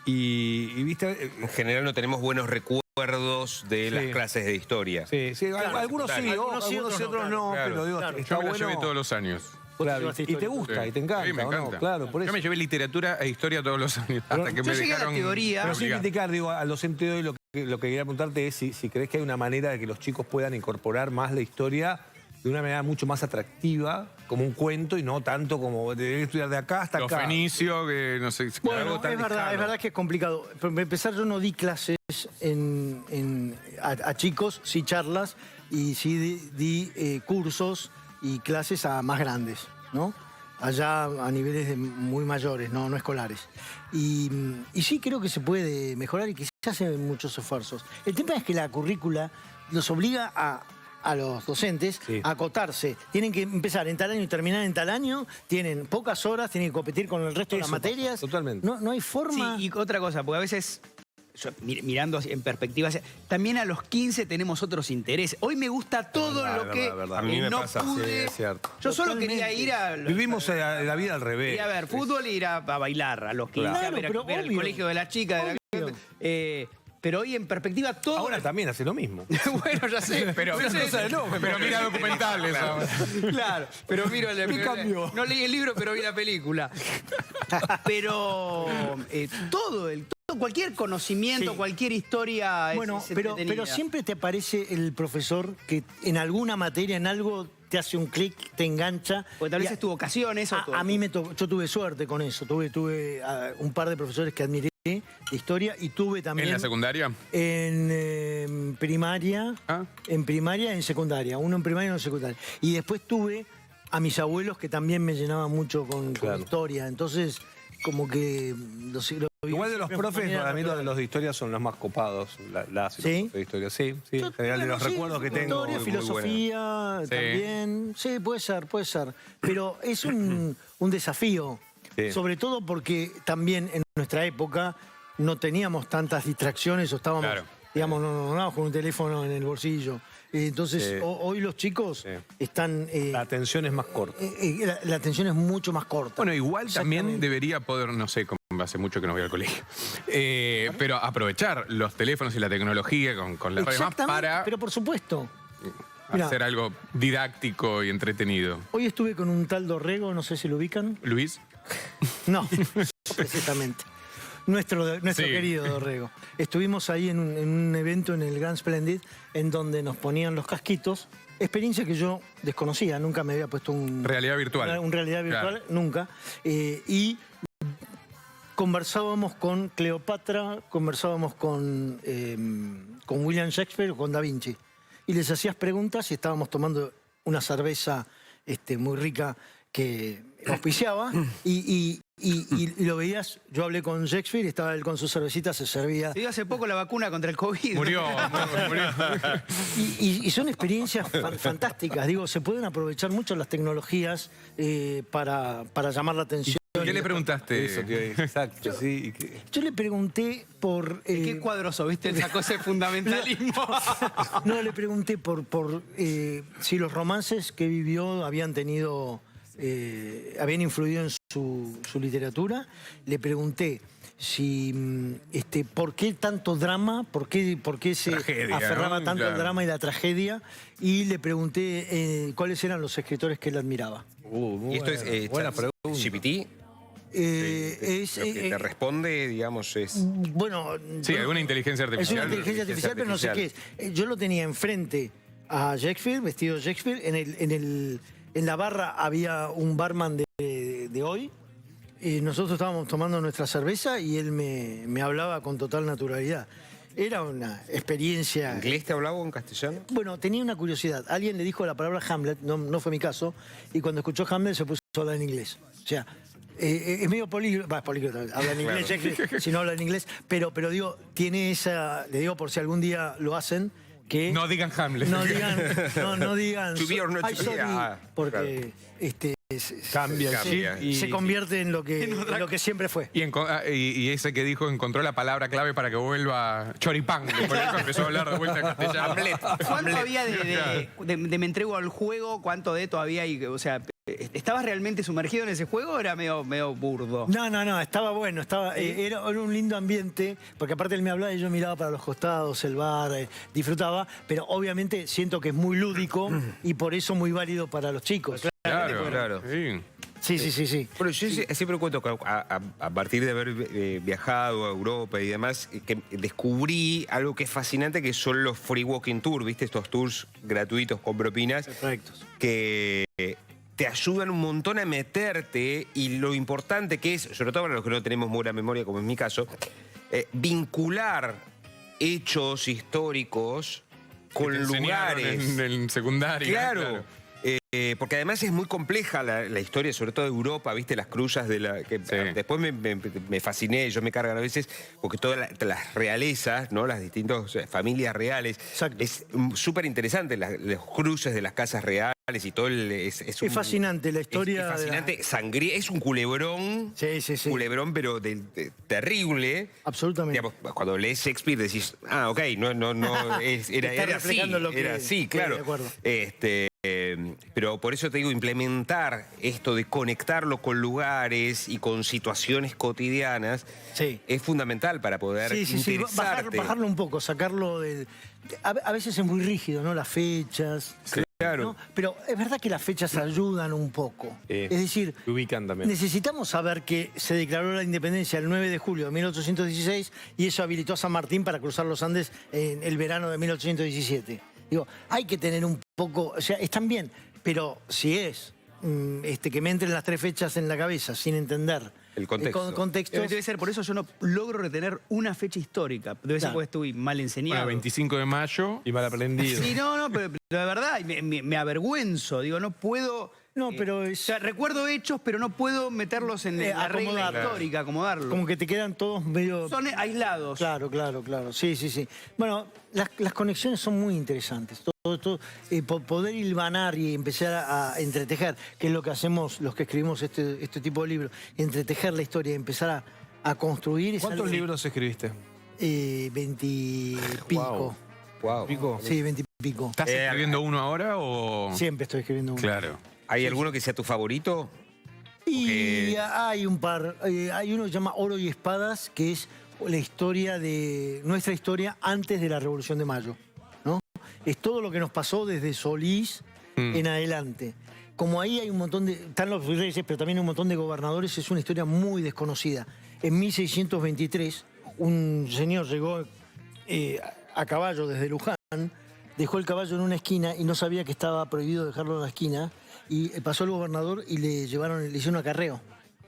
Y viste, En general no tenemos buenos recuerdos de las clases de historia. sí, algunos sí, Algunos sí, algunos y otros otros no, Claro. pero digo, Claro. está Yo me la bueno. llevé todos los años. Claro, llevaste y te historia. gusta, y te Sí, encanta, me ¿o no? encanta. Claro, por eso. Yo me llevé literatura e historia todos los años. Hasta que yo me llegué a la dejaron. teoría. Pero sin obligado. criticar, digo, al docente de hoy lo que quería preguntarte es si crees que hay una manera de que los chicos puedan incorporar más la historia de una manera mucho más atractiva, como un cuento y no tanto como de estudiar de acá hasta Los acá. fenicios, que no sé. Bueno, algo es tan verdad, lejano. es verdad que es complicado. Pero para empezar, yo no di clases a chicos, sí charlas, y sí di cursos y clases a más grandes, ¿no? Allá a niveles muy mayores, no escolares. Y sí creo que se puede mejorar y que se hacen muchos esfuerzos. El tema es que la currícula los obliga a los docentes a acotarse. Tienen que empezar en tal año y terminar en tal año. Tienen pocas horas, tienen que competir con el resto de las Eso pasa, materias. totalmente. No hay forma... Sí, y otra cosa, porque a veces, yo, mirando en perspectiva, también a los 15 tenemos otros intereses. Hoy me gusta todo verdad, lo que verdad. A mí me no pasa, pude. sí, es cierto. Yo solo Totalmente. quería ir a... Vivimos la vida al revés. Ir a ver fútbol e ir a bailar a los 15, Claro, a ver, pero ver el obvio. colegio de las chicas. pero hoy en perspectiva todo... Ahora también hace lo mismo. Bueno, ya sé, pero mira documentales ahora. Claro, pero miro ¿Qué cambió? no leí el libro, pero vi la película. Pero cualquier conocimiento, Sí. cualquier historia Bueno, es pero entretenida. siempre te aparece el profesor que en alguna materia, en algo, te hace un clic, te engancha. Porque tal Y vez es tu vocación eso. a mí yo tuve suerte con eso. Tuve un par de profesores que admiré de historia y tuve también... ¿En la secundaria? En primaria, Ah. en primaria y en secundaria. Uno en primaria y uno en secundaria. Y después tuve a mis abuelos que también me llenaban mucho con historia. Entonces, como que... Igual de los profes, para mí los de historia son los más copados. Los ¿Sí? profes de historia, sí. En general, de los recuerdos que tengo. Historia, muy filosofía, Sí. también. Sí, puede ser. Pero es un desafío. Sí. Sobre todo porque también en nuestra época no teníamos tantas distracciones o estábamos, Claro. digamos, no andábamos con un teléfono en el bolsillo. Entonces, Sí. hoy los chicos Sí. están... La atención es más corta. la atención es mucho más corta. Bueno, igual también Exactamente. debería poder, no sé, como hace mucho que no voy al colegio, pero aprovechar los teléfonos y la tecnología con las redes más Exactamente, para pero por supuesto. Mirá. hacer algo didáctico y entretenido. Hoy estuve con un tal Dorrego, no sé si lo ubican. Luis, No, precisamente. Nuestro Sí. querido Dorrego. Estuvimos ahí en un evento en el Grand Splendid en donde nos ponían los casquitos. Experiencia que yo desconocía, nunca me había puesto un... realidad virtual. Un realidad virtual, Claro. nunca. Y conversábamos con Cleopatra, conversábamos con William Shakespeare o con Da Vinci. Y les hacías preguntas y estábamos tomando una cerveza muy rica que auspiciaba y lo veías, yo hablé con Shakespeare y estaba él con su cervecita, se servía. Se dio hace poco la vacuna contra el COVID. Murió. Y son experiencias fantásticas, digo, se pueden aprovechar mucho las tecnologías para llamar la atención. ¿Qué le preguntaste? Eso, tío, exacto, sí. Yo le pregunté por... Qué cuadroso, ¿viste? Esa cosa de fundamentalismo. No, le pregunté por si los romances que vivió habían influido en su literatura. Le pregunté ¿por qué tanto drama? ¿Por qué se Tragedia, aferraba ¿no? tanto al Claro. drama y la tragedia? Y le pregunté cuáles eran los escritores que él admiraba. Y esto es buena pregunta. GPT. Es, Lo que te responde, digamos, es... bueno, Sí, alguna inteligencia es una artificial. inteligencia artificial, pero no sé qué es. Yo lo tenía enfrente a Shakespeare, vestido de Shakespeare. En la barra había un barman de hoy. Nosotros estábamos tomando nuestra cerveza y él me hablaba con total naturalidad. Era una experiencia... ¿Inglés te hablaba o en castellano? Bueno, tenía una curiosidad. Alguien le dijo la palabra Hamlet, no fue mi caso, y cuando escuchó Hamlet se puso a hablar en inglés. O sea, es medio políglota, habla en inglés, Shakespeare, si no habla en inglés, pero digo, tiene esa, le digo por si algún día lo hacen, que... No digan Hamlet. No digan... To be or not to "Ay, be". sorry", Ah, porque Cambia el Cambia. chip y se convierte en lo que siempre fue. Y ese que dijo encontró la palabra clave para que vuelva choripán. Por eso empezó a hablar de vuelta en castellano. ¿Cuánto había de me entrego al juego? ¿Cuánto de todavía hay? O sea, ¿estabas realmente sumergido en ese juego o era medio burdo? No, estaba bueno, era un lindo ambiente, porque aparte él me hablaba y yo miraba para los costados, el bar, disfrutaba, pero obviamente siento que es muy lúdico y por eso muy válido para los chicos. Claro. Sí. Sí. Bueno, yo siempre cuento que a partir de haber viajado a Europa y demás, que descubrí algo que es fascinante, que son los free walking tours, ¿viste? Estos tours gratuitos con propinas. Perfectos. Que te ayudan un montón a meterte, y lo importante que es, sobre todo para los que no tenemos muy buena memoria, como es mi caso, vincular hechos históricos con Que te enseñaron lugares. en secundaria. Claro. Porque además es muy compleja la historia, sobre todo de Europa, ¿viste? Las cruzas de la... que Sí. Después me fasciné, ellos me cargan a veces, porque todas las realezas, ¿no? Las distintas familias reales. Exacto. Es súper interesante, los cruces de las casas reales y todo Es fascinante la historia. Es fascinante, sangría, es un culebrón. Sí. Culebrón, pero terrible. Absolutamente. Digamos, cuando lees Shakespeare decís, ok, no, era Está así, reflejando lo que- era así, sí, claro. de acuerdo. Pero por eso te digo, implementar esto de conectarlo con lugares y con situaciones cotidianas Sí. es fundamental para poder interesarte. Bajarlo un poco, sacarlo del... A veces es muy rígido, ¿no? Las fechas. Claro. ¿no? Pero es verdad que las fechas ayudan un poco. Es decir, te ubican también. necesitamos saber que se declaró la independencia el 9 de julio de 1816 y eso habilitó a San Martín para cruzar los Andes en el verano de 1817. Digo, hay que tener un poco, o sea, están bien, pero si es que me entren las tres fechas en la cabeza sin entender El contexto. contextos, Debe ser, por eso yo no logro retener una fecha histórica. Debe ser Claro. porque estuve mal enseñado. Bueno, 25 de mayo. Y mal aprendido. Sí, no, pero de verdad, me avergüenzo. Digo, no puedo... No, pero O es sea, recuerdo hechos, pero no puedo meterlos en la regla acomodarlo. histórica, acomodarlo. como que te quedan todos medio... Son aislados. Claro. Sí. Bueno, las conexiones son muy interesantes. Todo, poder hilvanar y empezar a entretejer, que es lo que hacemos los que escribimos este tipo de libros, entretejer la historia y empezar a construir. es ¿Cuántos algo- libros escribiste? 20 y pico. Wow. Pico. Sí, 20 y pico. ¿Estás escribiendo uno ahora o...? Siempre estoy escribiendo uno. Claro. ¿Hay alguno que sea tu favorito? Y hay un par. Hay uno que se llama Oro y Espadas, que es la historia de nuestra historia antes de la Revolución de Mayo, ¿no? Es todo lo que nos pasó desde Solís en adelante. Como ahí hay un montón de... Están los reyes, pero también un montón de gobernadores, es una historia muy desconocida. En 1623, un señor llegó a caballo desde Luján, dejó el caballo en una esquina y no sabía que estaba prohibido dejarlo en la esquina, y pasó el gobernador y le hicieron un acarreo.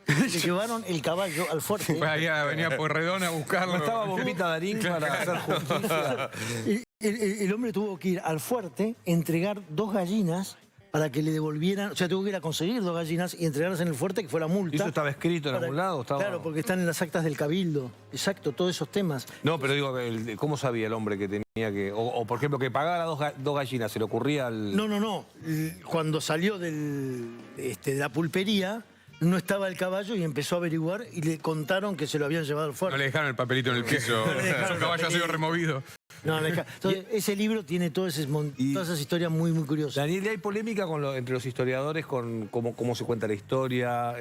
Le llevaron el caballo al fuerte. Venía Porredón a buscarlo. No estaba Bombita Darín para hacer justicia. El hombre tuvo que ir al fuerte, entregar 2 gallinas para que le devolvieran, o sea, tuvo que ir a conseguir 2 gallinas y entregarlas en el fuerte, que fue la multa. ¿Y eso estaba escrito en algún lado? Claro, porque están en las actas del Cabildo. Exacto, todos esos temas. No, pero digo, ¿cómo sabía el hombre que tenía que...? O por ejemplo, que pagara dos gallinas, ¿se le ocurría al...? No. Cuando salió de la pulpería, no estaba el caballo y empezó a averiguar y le contaron que se lo habían llevado al fuerte. No le dejaron el papelito en el piso. No le dejaron Su caballo ha sido removido. Entonces, ese libro tiene todas esas historias muy, muy curiosas. Daniel, ¿y hay polémica entre los historiadores con cómo se cuenta la historia?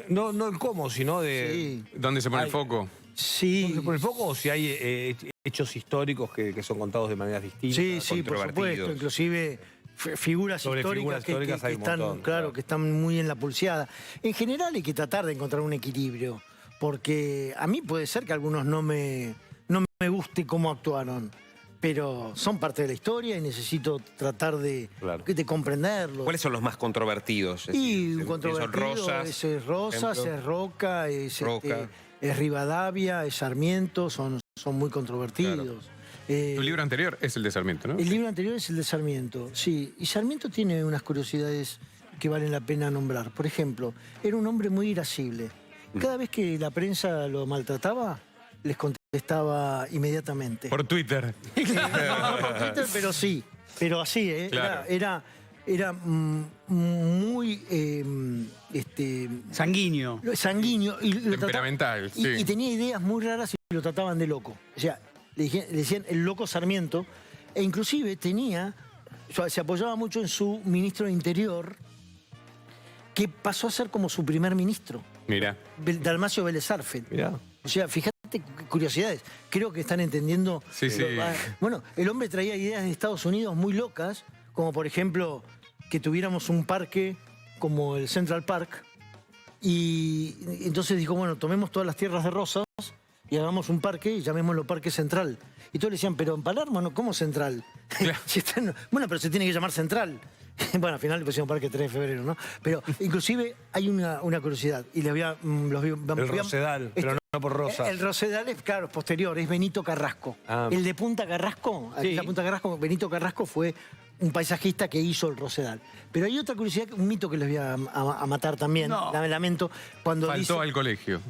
No el cómo, sino de... Sí. ¿Dónde se pone el Ay. foco? Sí. ¿Dónde se pone el foco o si hay hechos históricos que son contados de maneras distintas? Sí, sí, por controvertidos. supuesto. Inclusive figuras Sobre históricas, figuras históricas hay un están, montón, claro, claro. que están muy en la pulseada. En general hay que tratar de encontrar un equilibrio, porque a mí puede ser que a algunos no me guste cómo actuaron, pero son parte de la historia y necesito tratar de comprenderlo. ¿Cuáles son los más controvertidos? Es Y decir, un controvertido Rosas, es Rosas, ejemplo. es Roca, Roca. es Rivadavia, es Sarmiento, son muy controvertidos. Tu libro anterior es el de Sarmiento, ¿no? El libro anterior es el de Sarmiento, sí. Y Sarmiento tiene unas curiosidades que valen la pena nombrar. Por ejemplo, era un hombre muy irascible. Cada vez que la prensa lo maltrataba, les contestaba inmediatamente. Por Twitter. No por Twitter, pero sí. Pero así, ¿eh? Claro. Era muy Sanguíneo. sanguíneo. Y lo Temperamental, trataba- sí. y tenía ideas muy raras y lo trataban de loco. O sea, le decían el loco Sarmiento. E inclusive se apoyaba mucho en su ministro de Interior, que pasó a ser como su primer ministro, Mira. Dalmacio Vélez Arfield. Mirá. O sea, fíjate, curiosidades. Creo que están entendiendo. Sí, sí. Bueno, el hombre traía ideas de Estados Unidos muy locas, como por ejemplo que tuviéramos un parque como el Central Park. Y entonces dijo, bueno, tomemos todas las tierras de Rosas y hagamos un parque y llamémoslo Parque Central. Y todos le decían, pero en Palermo, ¿no? ¿Cómo Central? Si está bueno, pero se tiene que llamar Central. Bueno, al final le pusieron Parque 3 de febrero, ¿no? Pero inclusive hay una curiosidad. Y les voy a... El Rosedal, pero no por Rosas. El Rosedal es, claro, es posterior, es Benito Carrasco. Ah. El de Punta Carrasco, Sí. la Punta Carrasco, Benito Carrasco fue un paisajista que hizo el Rosedal. Pero hay otra curiosidad, un mito que les voy a matar también, No. lamento, cuando Faltó dice... al colegio.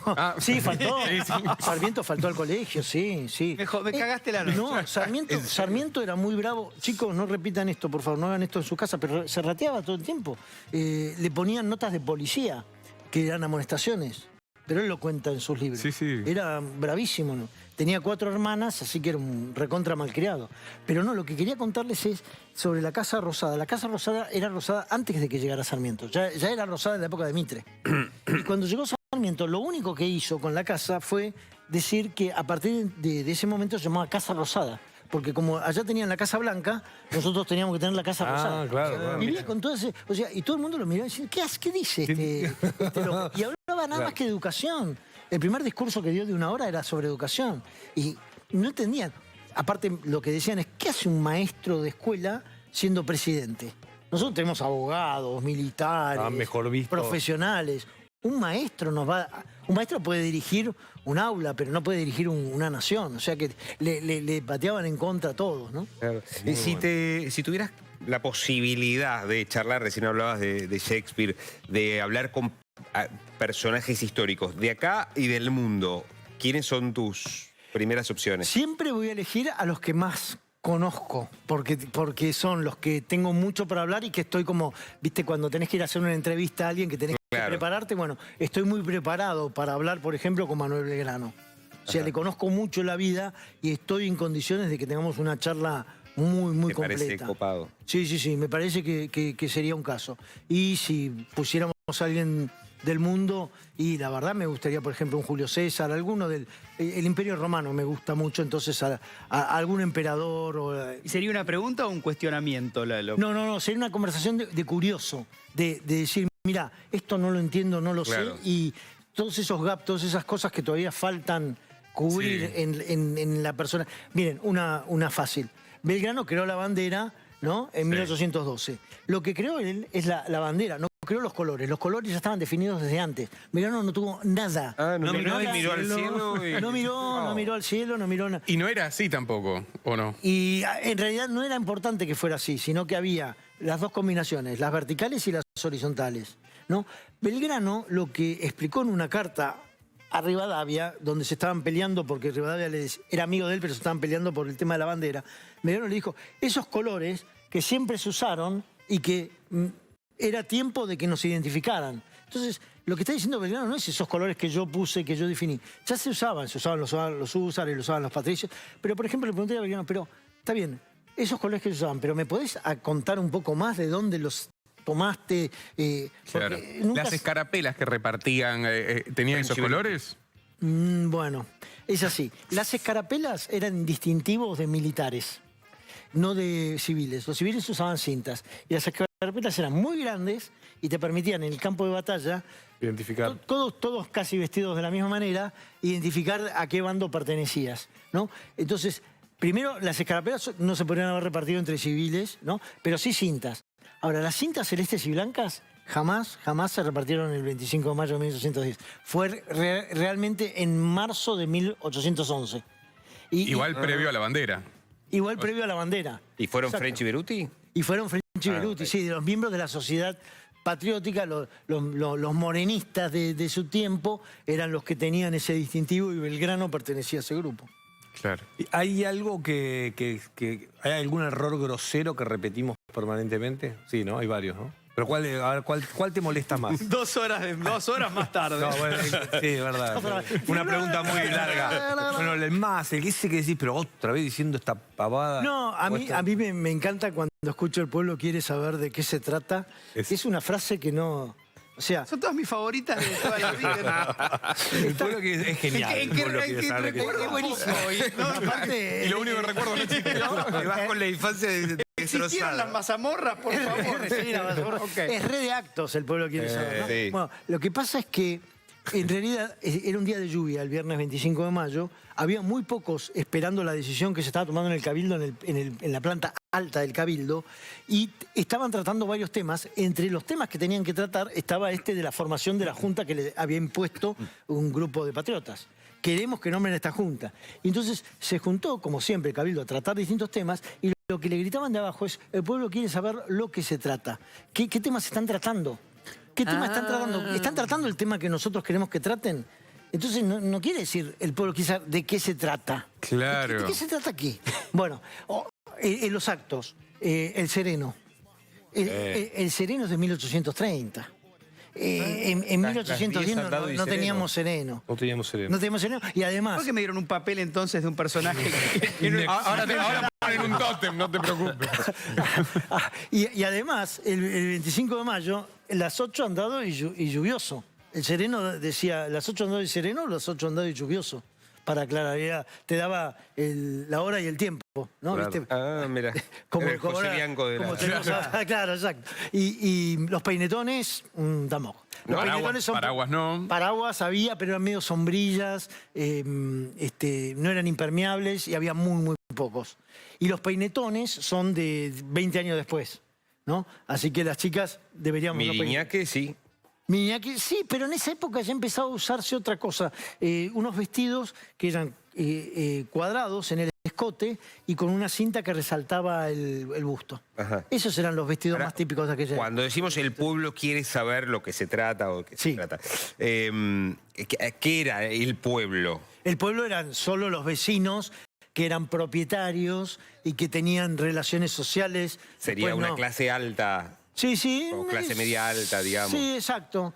Ah, Sí, faltó. Sí, sí. Sarmiento faltó al colegio, sí, sí. Me cagaste la noche. No, Sarmiento era muy bravo. Chicos, no repitan esto, por favor, no hagan esto en su casa, pero se rateaba todo el tiempo. Le ponían notas de policía, que eran amonestaciones. Pero él lo cuenta en sus libros. Sí, sí. Era bravísimo, ¿no? Tenía 4 hermanas, así que era un recontra malcriado. Pero no, lo que quería contarles es sobre la Casa Rosada. La Casa Rosada era rosada antes de que llegara Sarmiento. Ya era rosada en la época de Mitre. Y cuando llegó Sarmiento, lo único que hizo con la casa fue decir que a partir de ese momento se llamaba Casa Rosada. Porque como allá tenían la Casa Blanca, nosotros teníamos que tener la Casa Rosada. Claro. Vivía con todo ese... O sea, y todo el mundo lo miraba y decía, ¿qué dice este loco? Y hablaba nada más que de educación. El primer discurso que dio de 1 hora era sobre educación. Y no entendían. Aparte, lo que decían es, ¿qué hace un maestro de escuela siendo presidente? Nosotros tenemos abogados, militares, mejor visto. profesionales. Un maestro puede dirigir un aula, pero no puede dirigir una nación. O sea que le pateaban en contra a todos, ¿no? Claro. Si tuvieras la posibilidad de charlar, recién hablabas de Shakespeare, de hablar con personajes históricos de acá y del mundo, ¿quiénes son tus primeras opciones? Siempre voy a elegir a los que más conozco, porque son los que tengo mucho para hablar y que estoy como, viste, cuando tenés que ir a hacer una entrevista a alguien que tenés que prepararte, bueno, estoy muy preparado para hablar, por ejemplo, con Manuel Belgrano. O sea, le conozco mucho la vida y estoy en condiciones de que tengamos una charla muy completa. Me parece copado. Sí, me parece que sería un caso. Y si pusiéramos a alguien del mundo, y la verdad me gustaría, por ejemplo, un Julio César, alguno del el Imperio Romano me gusta mucho, entonces a algún emperador. ¿Y sería una pregunta o un cuestionamiento? No, sería una conversación de curioso, de decir, mira, esto no lo entiendo, no lo Claro. sé, y todos esos gaps, todas esas cosas que todavía faltan cubrir Sí. en la persona. Miren, una fácil. Belgrano creó la bandera, ¿no? En 1812. Lo que creó él es la bandera, no creó los colores. Los colores ya estaban definidos desde antes. Belgrano no tuvo nada. No miró nada. al cielo y... No miró al cielo, no miró nada. Y no era así tampoco, ¿o no? Y en realidad no era importante que fuera así, sino que había las dos combinaciones, las verticales y las horizontales, ¿no? Belgrano lo que explicó en una carta a Rivadavia, donde se estaban peleando, porque Rivadavia era amigo de él, pero se estaban peleando por el tema de la bandera, Belgrano le dijo, esos colores que siempre se usaron y que era tiempo de que nos identificaran. Entonces, lo que está diciendo Belgrano no es esos colores que yo puse, que yo definí. Ya se usaban los húsares, los usaban los patricios. Pero, por ejemplo, le pregunté a Belgrano, pero está bien, esos colores que se usaban, pero ¿me podés contar un poco más de dónde los tomaste. Claro. Las escarapelas que repartían, ¿tenían esos colores? Bueno, es así. Las escarapelas eran distintivos de militares, no de civiles. Los civiles usaban cintas. Y las escarapelas eran muy grandes y te permitían en el campo de batalla, Identificar. todos casi vestidos de la misma manera, identificar a qué bando pertenecías, ¿no? Entonces, primero, las escarapelas no se podrían haber repartido entre civiles, ¿no? Pero sí cintas. Ahora, las cintas celestes y blancas jamás se repartieron el 25 de mayo de 1810. Fue realmente en marzo de 1811. Igual previo a la bandera. Igual previo a la bandera. ¿Y fueron Exacto. French y Beruti? Y fueron French y Beruti, sí, de los miembros de la sociedad patriótica, los morenistas de su tiempo eran los que tenían ese distintivo y Belgrano pertenecía a ese grupo. Claro. ¿Hay algo ¿hay algún error grosero que repetimos permanentemente? Sí, ¿no? Hay varios, ¿no? Pero ¿cuál te molesta más? 2 horas más tarde. No, bueno, sí, es verdad. Una pregunta muy larga. Bueno, el más, el que ese que decís, pero otra vez diciendo esta pavada. No, a mí me encanta cuando escucho el pueblo quiere saber de qué se trata. Es una frase que no... O sea, Son todas mis favoritas de toda la vida. El pueblo que es genial. ¿En el qué pueblo quiere saber de qué se recuerdo? trata. Buenísimo. No, aparte, Y lo único que recuerdo es Me vas con la infancia ¿existieron destrozada. las mazamorras, por favor? sí, Ok. es re de actos el pueblo quiere saber, ¿no? sí. Bueno, lo que pasa es que en realidad era un día de lluvia, el viernes 25 de mayo. Había muy pocos esperando la decisión que se estaba tomando en el Cabildo, en la planta alta del Cabildo, y estaban tratando varios temas. Entre los temas que tenían que tratar estaba este de la formación de la junta que le había impuesto un grupo de patriotas. Queremos que nombren a esta junta. Y entonces se juntó, como siempre, el Cabildo a tratar distintos temas, y lo que le gritaban de abajo es: el pueblo quiere saber lo que se trata. ¿Qué temas están tratando? ¿Qué tema están tratando? ¿Están tratando el tema que nosotros queremos que traten? Entonces no quiere decir el pueblo quiere saber de qué se trata. Claro. ¿De qué se trata aquí? Bueno, en los actos, el sereno. El sereno es de 1830. En 1810 no teníamos sereno. No teníamos sereno. No teníamos sereno. Y además... ¿Por qué me dieron un papel entonces de un personaje que no Ahora ponen un tótem, no te preocupes. y además, el 25 de mayo, las 8 andado y lluvioso. El sereno decía, las 8 andado y sereno, las 8 andado y lluvioso. Para aclarar, te daba la hora y el tiempo, ¿no? Claro. ¿Viste? Ah, mira. Como Era el José ahora- Bianco de como la... tenemos ahora, claro, exacto. Y los peinetones, tampoco. Los Paraguas- paraguas no. Paraguas había, pero eran medio sombrillas, no eran impermeables y había muy pocos. Y los peinetones son de 20 años después, ¿no? Así que las chicas deberíamos... no peinar. Miriñaque, sí. Miriñaque, sí, pero en esa época ya empezaba a usarse otra cosa. Unos vestidos que eran cuadrados en el escote y con una cinta que resaltaba el busto. Ajá. Esos eran los vestidos Ahora, más típicos de aquella época. Cuando decimos el pueblo quiere saber lo que se trata o de qué Sí. se trata, ¿qué era el pueblo? El pueblo eran solo los vecinos que eran propietarios y que tenían relaciones sociales. Sería Después una no. clase alta. Sí. O clase media alta, digamos. Sí, exacto.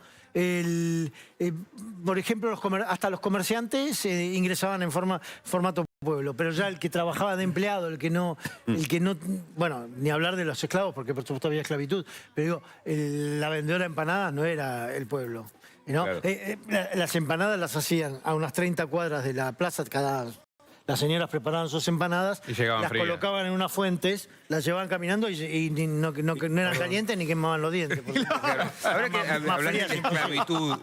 Por ejemplo, hasta los comerciantes ingresaban en formato pueblo, pero ya el que trabajaba de empleado, el que no, bueno, ni hablar de los esclavos, porque por supuesto había esclavitud, pero digo, la vendedora de empanadas no era el pueblo, ¿no? Claro. Las empanadas las hacían a unas 30 cuadras de la plaza, las señoras preparaban sus empanadas, Y llegaban las frías. colocaban en unas fuentes, las llevaban caminando y no eran calientes ni quemaban los dientes. por supuesto. Ahora que Más hablas de frías, la esclavitud,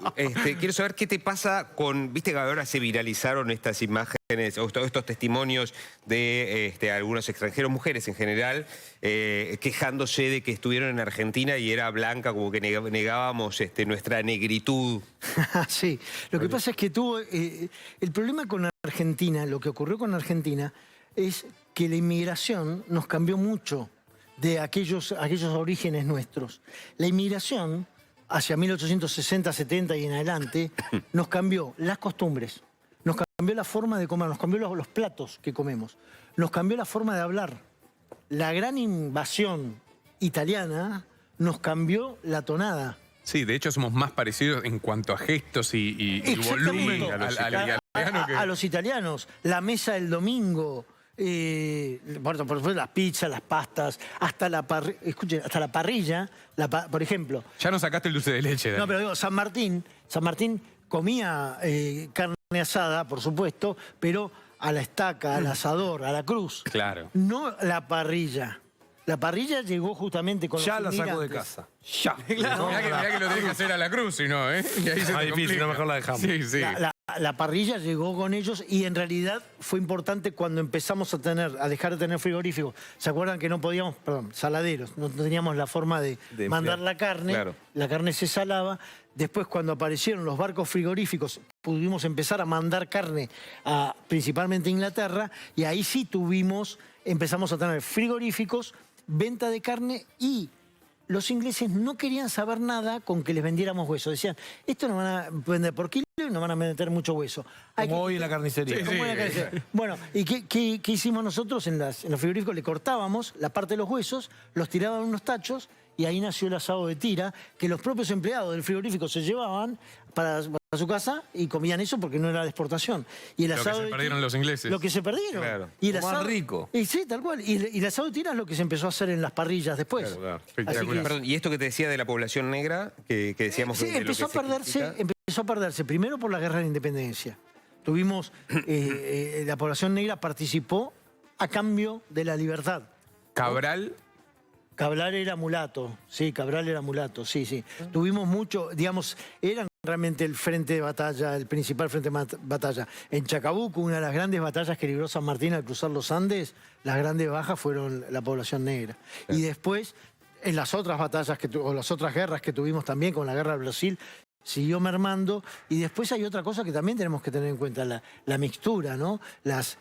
quiero saber qué te pasa con... Viste que ahora se viralizaron estas imágenes, o estos testimonios de algunos extranjeros, mujeres en general, quejándose de que estuvieron en Argentina y era blanca, como que negábamos nuestra negritud. Sí, lo que pasa es que el problema con Argentina, lo que ocurrió con Argentina, es que la inmigración nos cambió mucho de aquellos orígenes nuestros. La inmigración, hacia 1860, 70 y en adelante, nos cambió las costumbres, nos cambió la forma de comer, nos cambió los platos que comemos, nos cambió la forma de hablar. La gran invasión italiana nos cambió la tonada. Sí, de hecho somos más parecidos en cuanto a gestos y volumen Exactamente. al italiano que... A los italianos, la mesa del domingo, Bueno, por supuesto, las pizzas, las pastas, hasta la parrilla, por ejemplo. Ya nos sacaste el dulce de leche, Dani. No, pero digo, San Martín comía carne asada, por supuesto, pero a la estaca, al asador, a la cruz. Claro. No la parrilla. La parrilla llegó justamente con Ya los la saco de inmigrantes. casa. Ya. Mirá que lo tenés que hacer a la cruz, si no, ¿eh? Y ahí se te difícil, complica. no, mejor la dejamos. Sí, sí. La parrilla llegó con ellos y en realidad fue importante cuando empezamos a dejar de tener frigoríficos. ¿Se acuerdan que no podíamos, saladeros, no teníamos la forma de mandar la carne? Claro. La carne se salaba. Después, cuando aparecieron los barcos frigoríficos, pudimos empezar a mandar carne principalmente a Inglaterra y ahí sí empezamos a tener frigoríficos, venta de carne y los ingleses no querían saber nada con que les vendiéramos hueso. Decían, esto nos van a vender por kilo y nos van a meter mucho hueso. Como hoy en la carnicería. Sí, Como en la carnicería. Bueno, ¿y qué hicimos nosotros en los frigoríficos? Le cortábamos la parte de los huesos, los tiraban en unos tachos y ahí nació el asado de tira, que los propios empleados del frigorífico se llevaban para su casa y comían eso porque no era de exportación. Y el Lo que asado se de perdieron tira- los ingleses. Lo que se perdieron. Claro. Y el Lo más asado, rico. Y sí, tal cual. Y el asado de tira es lo que se empezó a hacer en las parrillas después. Claro, claro. Así Espectacular. que- Perdón, y esto que te decía de la población negra, que decíamos Sí, de lo empezó a que se critica. empezó a perderse primero por la guerra de la independencia. Tuvimos, la población negra participó a cambio de la libertad. Cabral, Cabral era mulato, sí, sí. Tuvimos mucho, digamos, eran realmente el frente de batalla, el principal frente de batalla. En Chacabuco, una de las grandes batallas que libró San Martín al cruzar los Andes, las grandes bajas fueron la población negra. Y después, en las otras batallas, o las otras guerras que tuvimos también, con la guerra de Brasil, siguió mermando. Y después hay otra cosa que también tenemos que tener en cuenta, la mixtura, ¿no? Las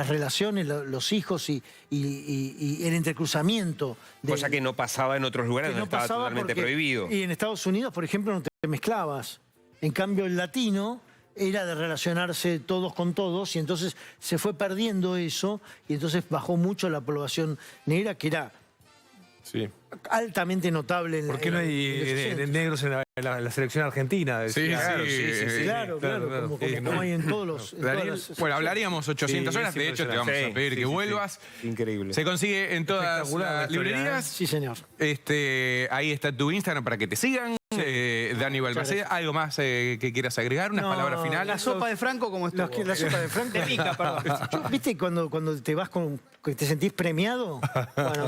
relaciones, los hijos y el entrecruzamiento. Cosa que no pasaba en otros lugares, Que donde estaba pasaba totalmente porque- prohibido. Y en Estados Unidos, por ejemplo, no te mezclabas. En cambio, el latino era de relacionarse todos con todos y entonces se fue perdiendo eso y entonces bajó mucho la población negra, que era Sí. altamente notable. ¿Por qué no hay negros en la selección argentina? Sí, Decía. sí, Claro, como hay en todos los... en Daniel, todas las- bueno, hablaríamos 800 Sí, horas, es de hecho te vamos a impresionante. pedir Sí, que sí, sí, vuelvas. Increíble. Se consigue en todas Espectacular la las historia, librerías. Sí, señor. Ahí está tu Instagram para que te sigan. Dani Balmaceda, ¿algo más que quieras agregar? ¿Unas No, palabras finales? La sopa de Franco, ¿cómo estuvo? La sopa de Franco. De Mica, perdón. ¿Viste cuando te vas que te sentís premiado? Bueno,